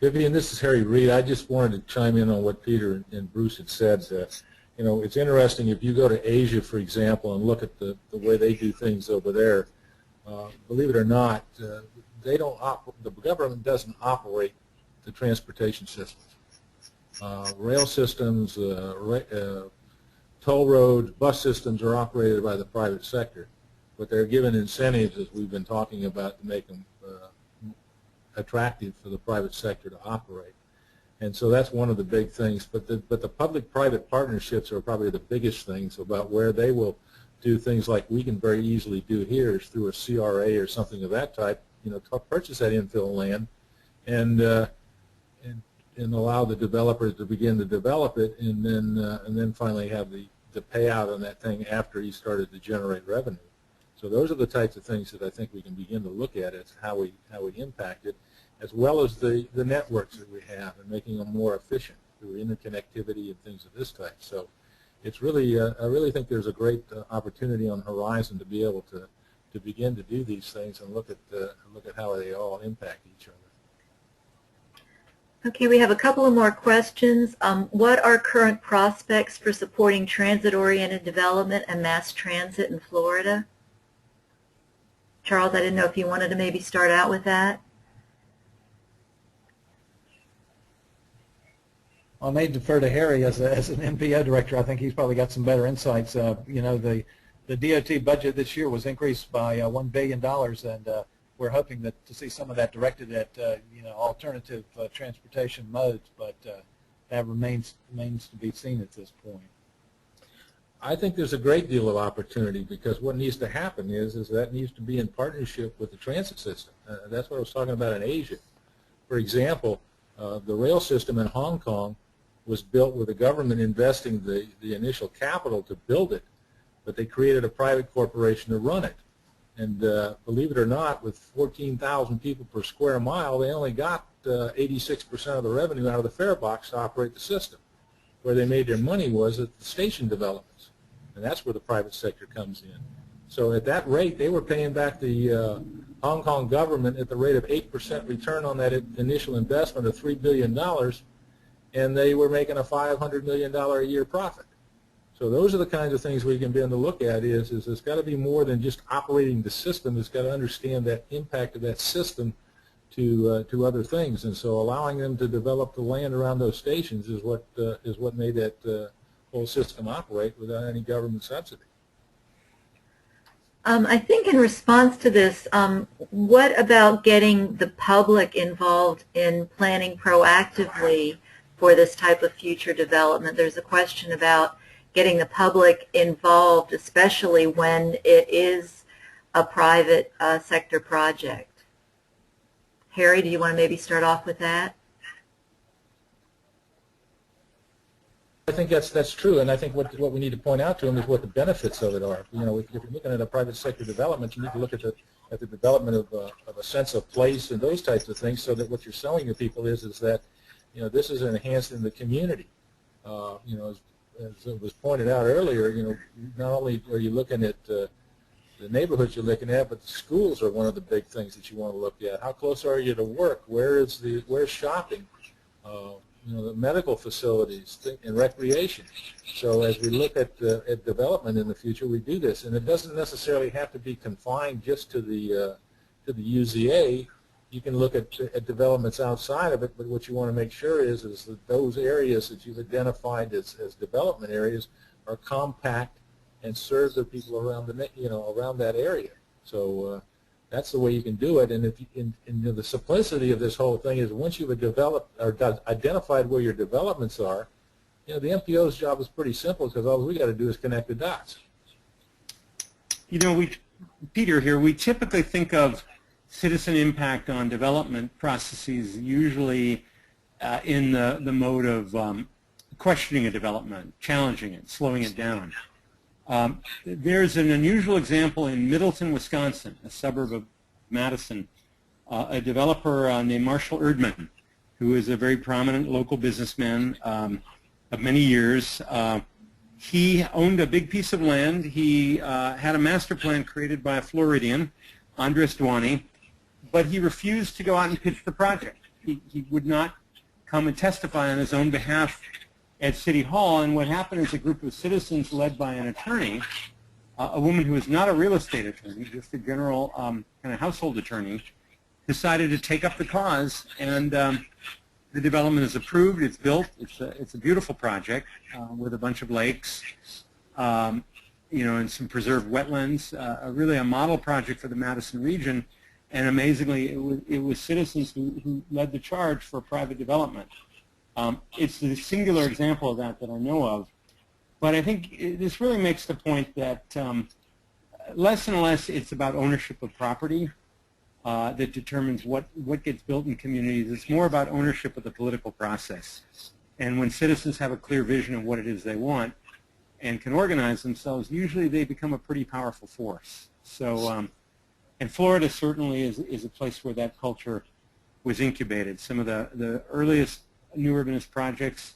Vivian, this is Harry Reid. I just wanted to chime in on what Peter and Bruce had said. You know, it's interesting if you go to Asia, for example, and look at the way they do things over there. Believe it or not, they don't. The government doesn't operate the transportation systems. Rail systems, toll roads, bus systems are operated by the private sector, but they're given incentives, as we've been talking about, to make them attractive for the private sector to operate. And so that's one of the big things. But the public-private partnerships are probably the biggest things about where they will do things like we can very easily do here is through a CRA or something of that type. You know, purchase that infill land and allow the developer to begin to develop it, and then finally have the payout on that thing after he started to generate revenue. So those are the types of things that I think we can begin to look at as how we impact it, as well as the networks that we have and making them more efficient through interconnectivity and things of this type. So it's really, I really think there's a great opportunity on the horizon to be able to begin to do these things and look at how they all impact each other. Okay, we have a couple of more questions. What are current prospects for supporting transit-oriented development and mass transit in Florida? Charles, I didn't know if you wanted to maybe start out with that. I may defer to Harry as an MPO director. I think he's probably got some better insights. You know, the DOT budget this year was increased by $1 billion, and we're hoping to see some of that directed at you know, alternative transportation modes, but that remains to be seen at this point. I think there's a great deal of opportunity, because what needs to happen is that needs to be in partnership with the transit system. That's what I was talking about in Asia. For example, the rail system in Hong Kong was built with the government investing the initial capital to build it, but they created a private corporation to run it. And believe it or not, with 14,000 people per square mile, they only got 86% of the revenue out of the fare box to operate the system. Where they made their money was at the station developments, and that's where the private sector comes in. So at that rate, they were paying back the Hong Kong government at the rate of 8% return on that initial investment of $3 billion, and they were making a $500 million a year profit. So those are the kinds of things we can begin to look at is it's got to be more than just operating the system. It's got to understand that impact of that system to other things. And so allowing them to develop the land around those stations is what made that whole system operate without any government subsidy. I think in response to this, what about getting the public involved in planning proactively for this type of future development? There's a question about getting the public involved, especially when it is a private sector project. Harry, do you want to maybe start off with that? I think that's true, and I think what we need to point out to them is what the benefits of it are. You know, if you're looking at a private sector development, you need to look at the development of a sense of place and those types of things, so that what you're selling to people is that, you know, this is enhancing the community. You know, as it was pointed out earlier, you know, not only are you looking at the neighborhoods you're looking at, but the schools are one of the big things that you want to look at. How close are you to work? Where's shopping? You know, the medical facilities and recreation. So as we look at development in the future, we do this, and it doesn't necessarily have to be confined just to the UZA. You can look at developments outside of it, but what you want to make sure is that those areas that you've identified as development areas are compact and serve the people around around that area. So that's the way you can do it. And if the simplicity of this whole thing is once you've developed or identified where your developments are, you know, the MPO's job is pretty simple, because all we got to do is connect the dots. You know, Peter here, we typically think of citizen impact on development processes usually in the mode of questioning a development, challenging it, slowing it down. There's an unusual example in Middleton, Wisconsin, a suburb of Madison. A developer named Marshall Erdman who is a very prominent local businessman of many years. He owned a big piece of land. He had a master plan created by a Floridian, Andres Duani, but he refused to go out and pitch the project. He would not come and testify on his own behalf at City Hall, and what happened is a group of citizens led by an attorney, a woman who is not a real estate attorney, just a general kind of household attorney, decided to take up the cause, and the development is approved. It's built. It's a beautiful project with a bunch of lakes, and some preserved wetlands. Really a model project for the Madison region, and amazingly, it was citizens who led the charge for private development. It's the singular example of that I know of, but I think this really makes the point that less and less it's about ownership of property that determines what gets built in communities. It's more about ownership of the political process. And when citizens have a clear vision of what it is they want and can organize themselves, usually they become a pretty powerful force. So, and Florida certainly is a place where that culture was incubated. Some of the earliest new urbanist projects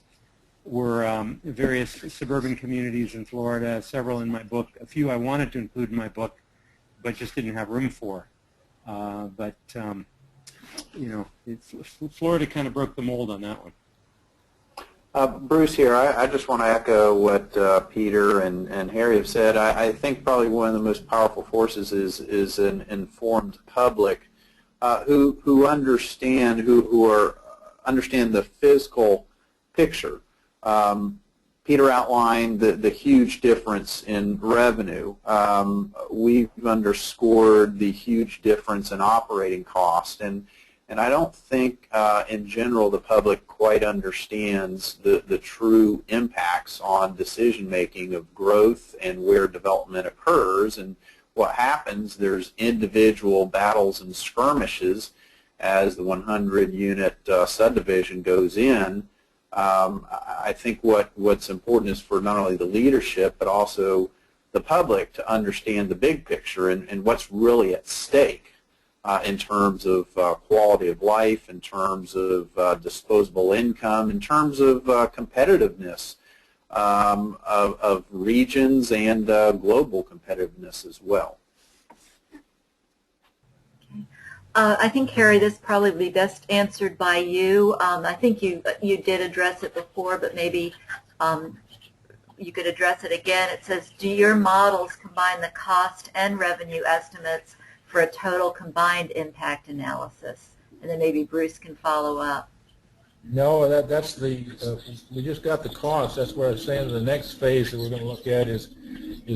were various suburban communities in Florida, several in my book, a few I wanted to include in my book, but just didn't have room for. Florida kind of broke the mold on that one. Bruce here. I just want to echo what Peter and Harry have said. I think probably one of the most powerful forces is an informed public who understand understand the physical picture. Peter outlined the huge difference in revenue. We've underscored the huge difference in operating cost, and I don't think in general the public quite understands the true impacts on decision making of growth and where development occurs and what happens. There's individual battles and skirmishes as the 100-unit subdivision goes in. I think what's important is for not only the leadership but also the public to understand the big picture and what's really at stake in terms of quality of life, in terms of disposable income, in terms of competitiveness of regions and global competitiveness as well. I think, Harry, this probably be best answered by you. I think you did address it before, but maybe you could address it again. It says, do your models combine the cost and revenue estimates for a total combined impact analysis? And then maybe Bruce can follow up. No, that's the, we just got the cost. That's where I was saying the next phase that we're going to look at is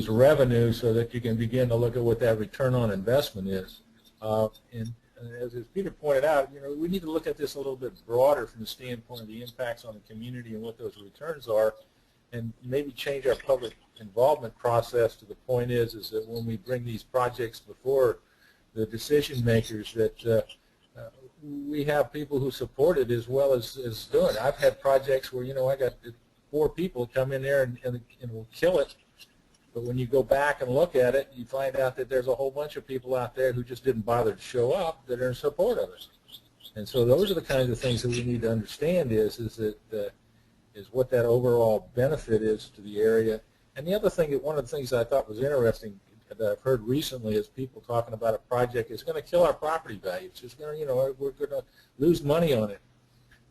revenue, so that you can begin to look at what that return on investment is. And as Peter pointed out, we need to look at this a little bit broader from the standpoint of the impacts on the community and what those returns are, and maybe change our public involvement process to the point is that when we bring these projects before the decision makers, that we have people who support it as well as doing it. I've had projects where, I got 4 people come in there and will kill it. But when you go back and look at it, you find out that there's a whole bunch of people out there who just didn't bother to show up that are in support of it. And so those are the kinds of things that we need to understand is what that overall benefit is to the area. And the other thing, one of the things I thought was interesting that I've heard recently is people talking about a project is going to kill our property value. It's just going to, we're going to lose money on it.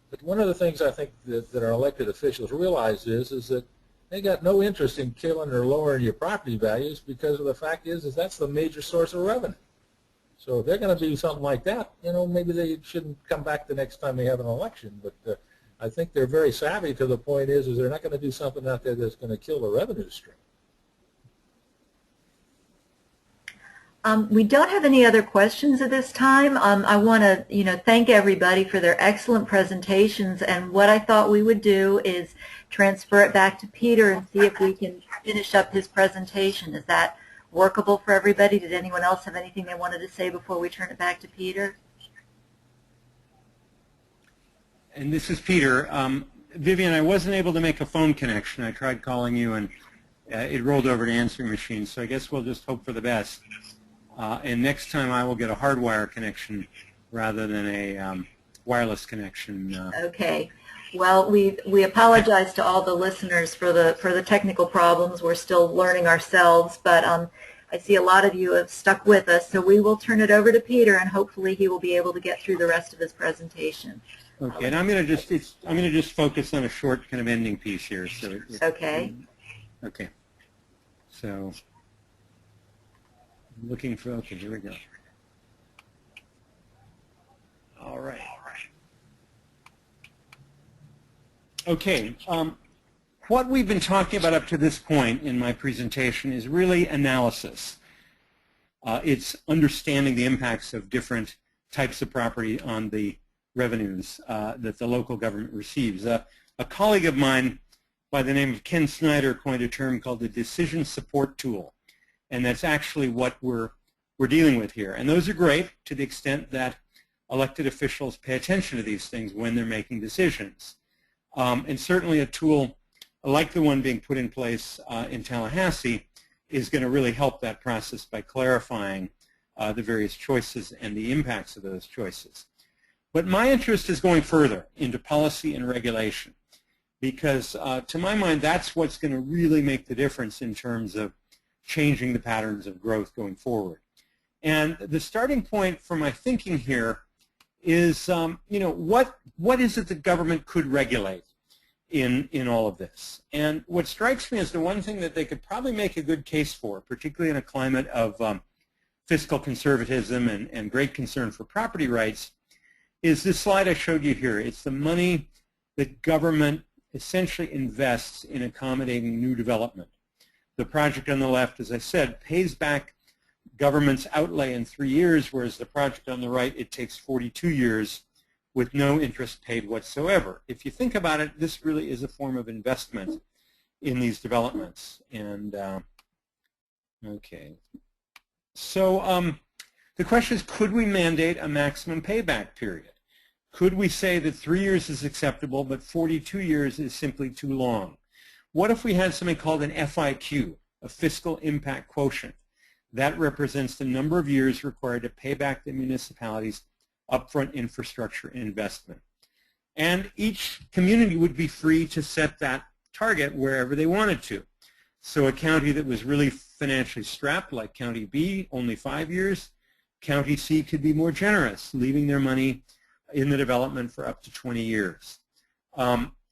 But one of the things I think that our elected officials realize is that they got no interest in killing or lowering your property values, because of the fact is that's the major source of revenue. So if they're going to do something like that, maybe they shouldn't come back the next time they have an election. But I think they're very savvy to the point is they're not going to do something out there that's going to kill the revenue stream. We don't have any other questions at this time. I want to, thank everybody for their excellent presentations. And what I thought we would do is transfer it back to Peter and see if we can finish up his presentation. Is that workable for everybody? Did anyone else have anything they wanted to say before we turn it back to Peter? And this is Peter. Vivian, I wasn't able to make a phone connection. I tried calling you, and it rolled over to answering machine. So I guess we'll just hope for the best. And next time I will get a hardwire connection rather than a wireless connection. Okay. Well, we apologize to all the listeners for the technical problems. We're still learning ourselves, but I see a lot of you have stuck with us, so we will turn it over to Peter, and hopefully he will be able to get through the rest of his presentation. Okay, and I'm going to just focus on a short kind of ending piece here. So Okay. Okay. So looking for, okay, here we go. All right. Okay. What we've been talking about up to this point in my presentation is really analysis. It's understanding the impacts of different types of property on the revenues that the local government receives. A colleague of mine by the name of Ken Snyder coined a term called the decision support tool, and that's actually what we're dealing with here. And those are great to the extent that elected officials pay attention to these things when they're making decisions. And certainly a tool like the one being put in place in Tallahassee is going to really help that process by clarifying the various choices and the impacts of those choices. But my interest is going further into policy and regulation because, to my mind, that's what's going to really make the difference in terms of changing the patterns of growth going forward. And the starting point for my thinking here is, what is it that government could regulate in all of this? And what strikes me as the one thing that they could probably make a good case for, particularly in a climate of fiscal conservatism and great concern for property rights, is this slide I showed you here. It's the money that government essentially invests in accommodating new development. The project on the left, as I said, pays back government's outlay in 3 years, whereas the project on the right, it takes 42 years with no interest paid whatsoever. If you think about it, this really is a form of investment in these developments. And okay, so the question is, could we mandate a maximum payback period? Could we say that 3 years is acceptable, but 42 years is simply too long? What if we had something called an FIQ, a fiscal impact quotient? That represents the number of years required to pay back the municipality's upfront infrastructure investment. And each community would be free to set that target wherever they wanted to. So a county that was really financially strapped, like County B, only 5 years. County C could be more generous, leaving their money in the development for up to 20 years.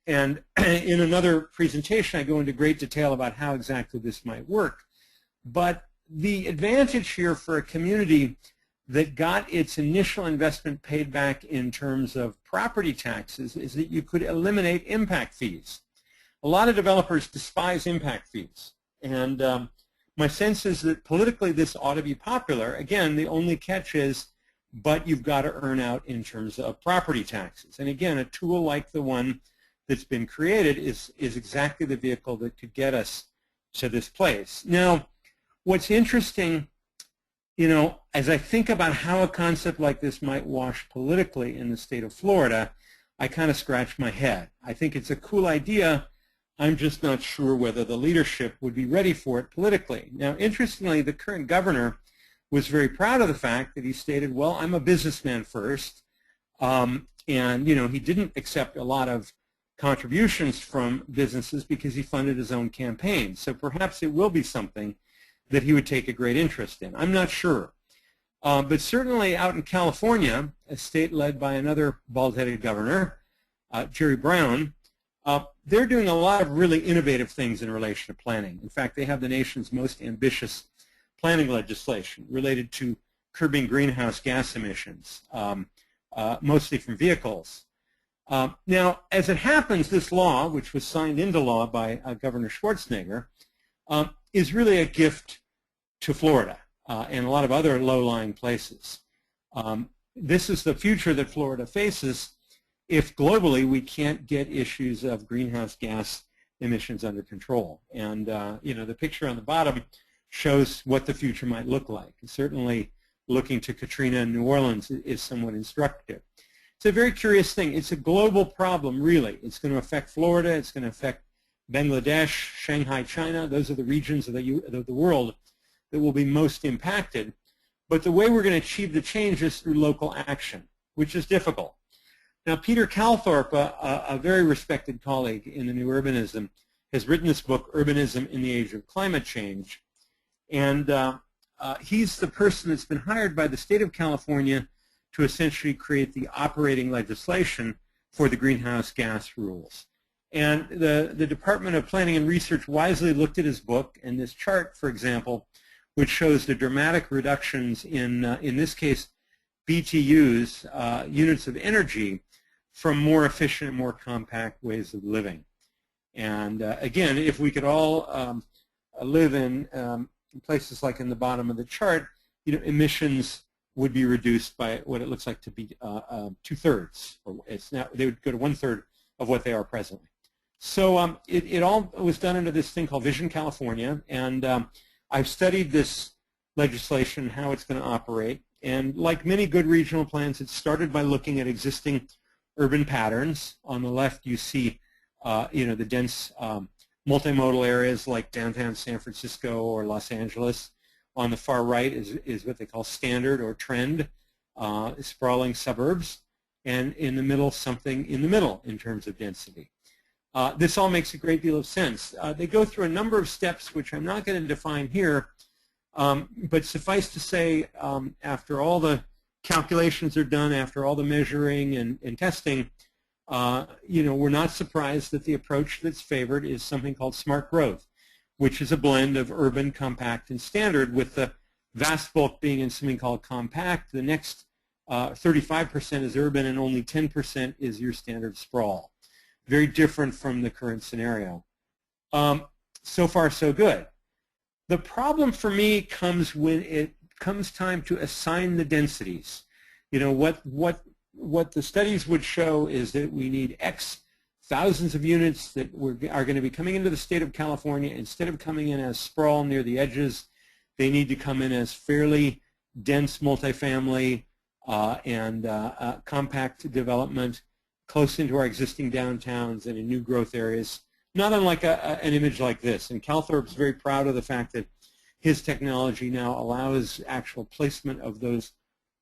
And in another presentation, I go into great detail about how exactly this might work. But the advantage here for a community that got its initial investment paid back in terms of property taxes is that you could eliminate impact fees. A lot of developers despise impact fees. And my sense is that politically this ought to be popular. Again, the only catch is, but you've got to earn out in terms of property taxes. And again, a tool like the one that's been created is exactly the vehicle that could get us to this place. Now, what's interesting, as I think about how a concept like this might wash politically in the state of Florida, I kind of scratch my head. I think it's a cool idea. I'm just not sure whether the leadership would be ready for it politically. Now, interestingly, the current governor was very proud of the fact that he stated, well, I'm a businessman first. And, he didn't accept a lot of contributions from businesses because he funded his own campaign. So perhaps it will be something that he would take a great interest in. I'm not sure. But certainly out in California, a state led by another bald-headed governor, Jerry Brown, they're doing a lot of really innovative things in relation to planning. In fact, they have the nation's most ambitious planning legislation related to curbing greenhouse gas emissions, mostly from vehicles. Now, as it happens, this law, which was signed into law by Governor Schwarzenegger, is really a gift to Florida and a lot of other low-lying places. This is the future that Florida faces if globally we can't get issues of greenhouse gas emissions under control. And the picture on the bottom shows what the future might look like. Certainly looking to Katrina in New Orleans is somewhat instructive. It's a very curious thing. It's a global problem, really. It's going to affect Florida. It's going to affect Bangladesh, Shanghai, China. Those are the regions of the world that will be most impacted. But the way we're going to achieve the change is through local action, which is difficult. Now, Peter Calthorpe, a very respected colleague in the New Urbanism, has written this book, Urbanism in the Age of Climate Change. And he's the person that's been hired by the state of California to essentially create the operating legislation for the greenhouse gas rules. And the Department of Planning and Research wisely looked at his book, and this chart, for example, which shows the dramatic reductions in this case, BTUs, units of energy, from more efficient and more compact ways of living. And again, if we could all live in places like in the bottom of the chart, emissions would be reduced by what it looks like to be 2/3. Or it's now they would go to 1/3 of what they are presently. So it all was done under this thing called Vision California, and I've studied this legislation, how it's going to operate. And like many good regional plans, it started by looking at existing urban patterns. On the left, you see, the dense multimodal areas like downtown San Francisco or Los Angeles. On the far right is what they call standard or trend, sprawling suburbs. And in the middle, something in the middle in terms of density. This all makes a great deal of sense. They go through a number of steps, which I'm not going to define here, but suffice to say, after all the calculations are done, after all the measuring and testing, we're not surprised that the approach that's favored is something called smart growth, which is a blend of urban, compact, and standard, with the vast bulk being in something called compact. The next 35% is urban, and only 10% is your standard sprawl. Very different from the current scenario. So far, so good. The problem for me comes when it comes time to assign the densities. What the studies would show is that we need X thousands of units that are going to be coming into the state of California. Instead of coming in as sprawl near the edges, they need to come in as fairly dense multifamily and compact development close into our existing downtowns and in new growth areas, not unlike an image like this. And Calthorpe's very proud of the fact that his technology now allows actual placement of those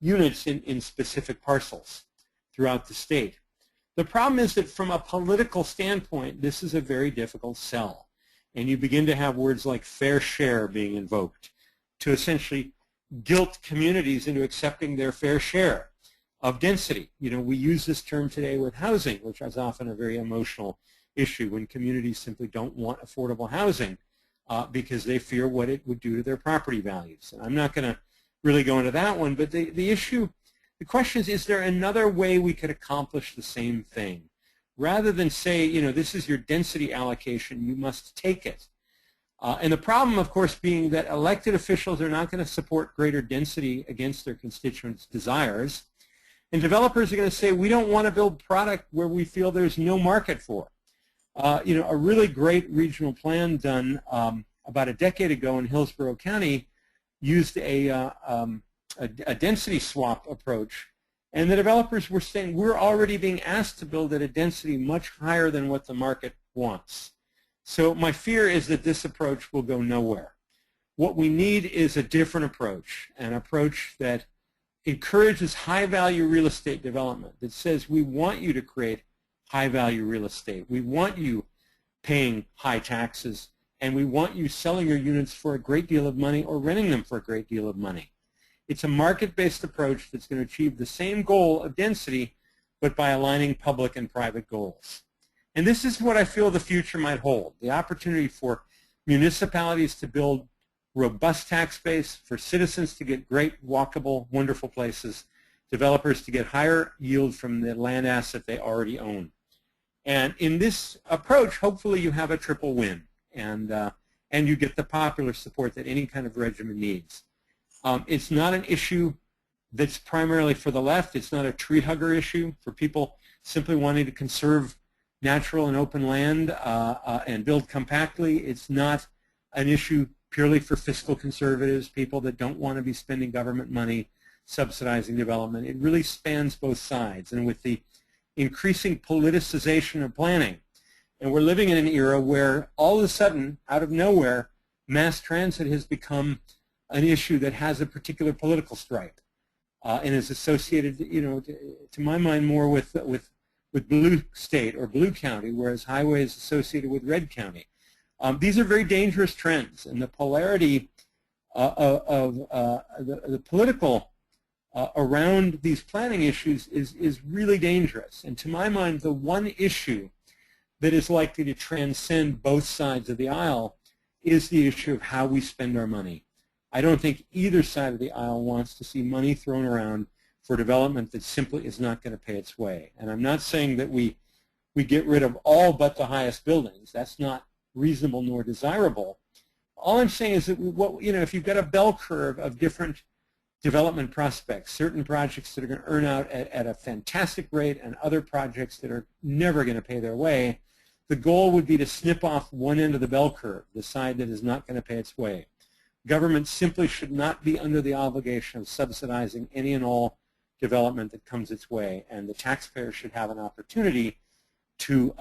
units in specific parcels throughout the state. The problem is that from a political standpoint, this is a very difficult sell. And you begin to have words like fair share being invoked to essentially guilt communities into accepting their fair share of density. We use this term today with housing, which is often a very emotional issue when communities simply don't want affordable housing because they fear what it would do to their property values. And I'm not going to really go into that one, but the question is there another way we could accomplish the same thing? Rather than say, this is your density allocation, you must take it. And the problem, of course, being that elected officials are not going to support greater density against their constituents' desires. And developers are going to say, we don't want to build product where we feel there's no market for. A really great regional plan done about a decade ago in Hillsborough County used a density swap approach. And the developers were saying, we're already being asked to build at a density much higher than what the market wants. So my fear is that this approach will go nowhere. What we need is a different approach, an approach that encourages high-value real estate development, that says we want you to create high-value real estate. We want you paying high taxes, and we want you selling your units for a great deal of money or renting them for a great deal of money. It's a market-based approach that's going to achieve the same goal of density, but by aligning public and private goals. And this is what I feel the future might hold, the opportunity for municipalities to build robust tax base, for citizens to get great, walkable, wonderful places, developers to get higher yield from the land asset they already own. And in this approach, hopefully you have a triple win, and you get the popular support that any kind of regimen needs. It's not an issue that's primarily for the left. It's not a tree hugger issue for people simply wanting to conserve natural and open land and build compactly. It's not an issue purely for fiscal conservatives, people that don't want to be spending government money subsidizing development. It really spans both sides. And with the increasing politicization of planning, and we're living in an era where all of a sudden, out of nowhere, mass transit has become an issue that has a particular political stripe and is associated, to my mind, more with with blue state or blue county, whereas highway is associated with red county. These are very dangerous trends, and the polarity of the political around these planning issues is really dangerous. And to my mind, the one issue that is likely to transcend both sides of the aisle is the issue of how we spend our money. I don't think either side of the aisle wants to see money thrown around for development that simply is not going to pay its way. And I'm not saying that we get rid of all but the highest buildings. That's not reasonable nor desirable. All I'm saying is that if you've got a bell curve of different development prospects, certain projects that are going to earn out at a fantastic rate and other projects that are never going to pay their way, the goal would be to snip off one end of the bell curve, the side that is not going to pay its way. Government simply should not be under the obligation of subsidizing any and all development that comes its way, and the taxpayer should have an opportunity to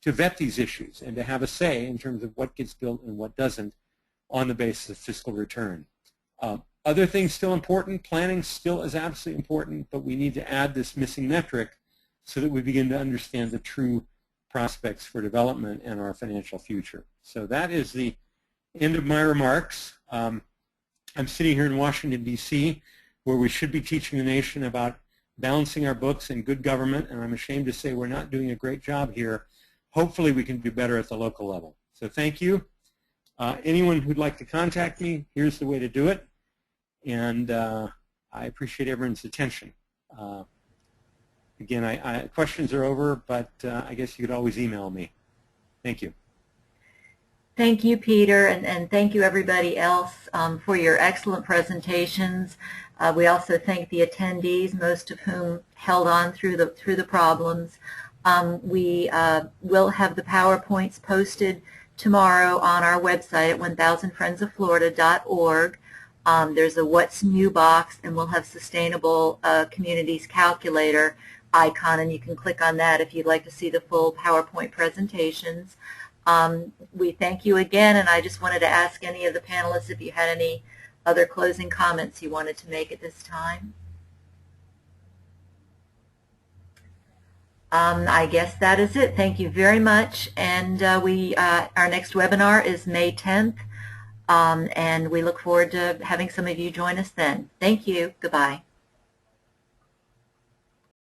vet these issues and to have a say in terms of what gets built and what doesn't on the basis of fiscal return. Other things still important. Planning still is absolutely important, but we need to add this missing metric so that we begin to understand the true prospects for development and our financial future. So that is the end of my remarks. I'm sitting here in Washington, D.C., where we should be teaching the nation about balancing our books and good government, and I'm ashamed to say we're not doing a great job here. Hopefully we can do better at the local level. So thank you. Anyone who'd like to contact me, here's the way to do it. And I appreciate everyone's attention. Again, questions are over, but I guess you could always email me. Thank you. Thank you, Peter, and thank you everybody else for your excellent presentations. We also thank the attendees, most of whom held on through the problems. We will have the PowerPoints posted tomorrow on our website at 1000friendsoflorida.org. There's a What's New box, and we'll have Sustainable Communities Calculator icon, and you can click on that if you'd like to see the full PowerPoint presentations. We thank you again, and I just wanted to ask any of the panelists if you had any other closing comments you wanted to make at this time. I guess that is it. Thank you very much, and our next webinar is May 10th, and we look forward to having some of you join us then. Thank you. Goodbye.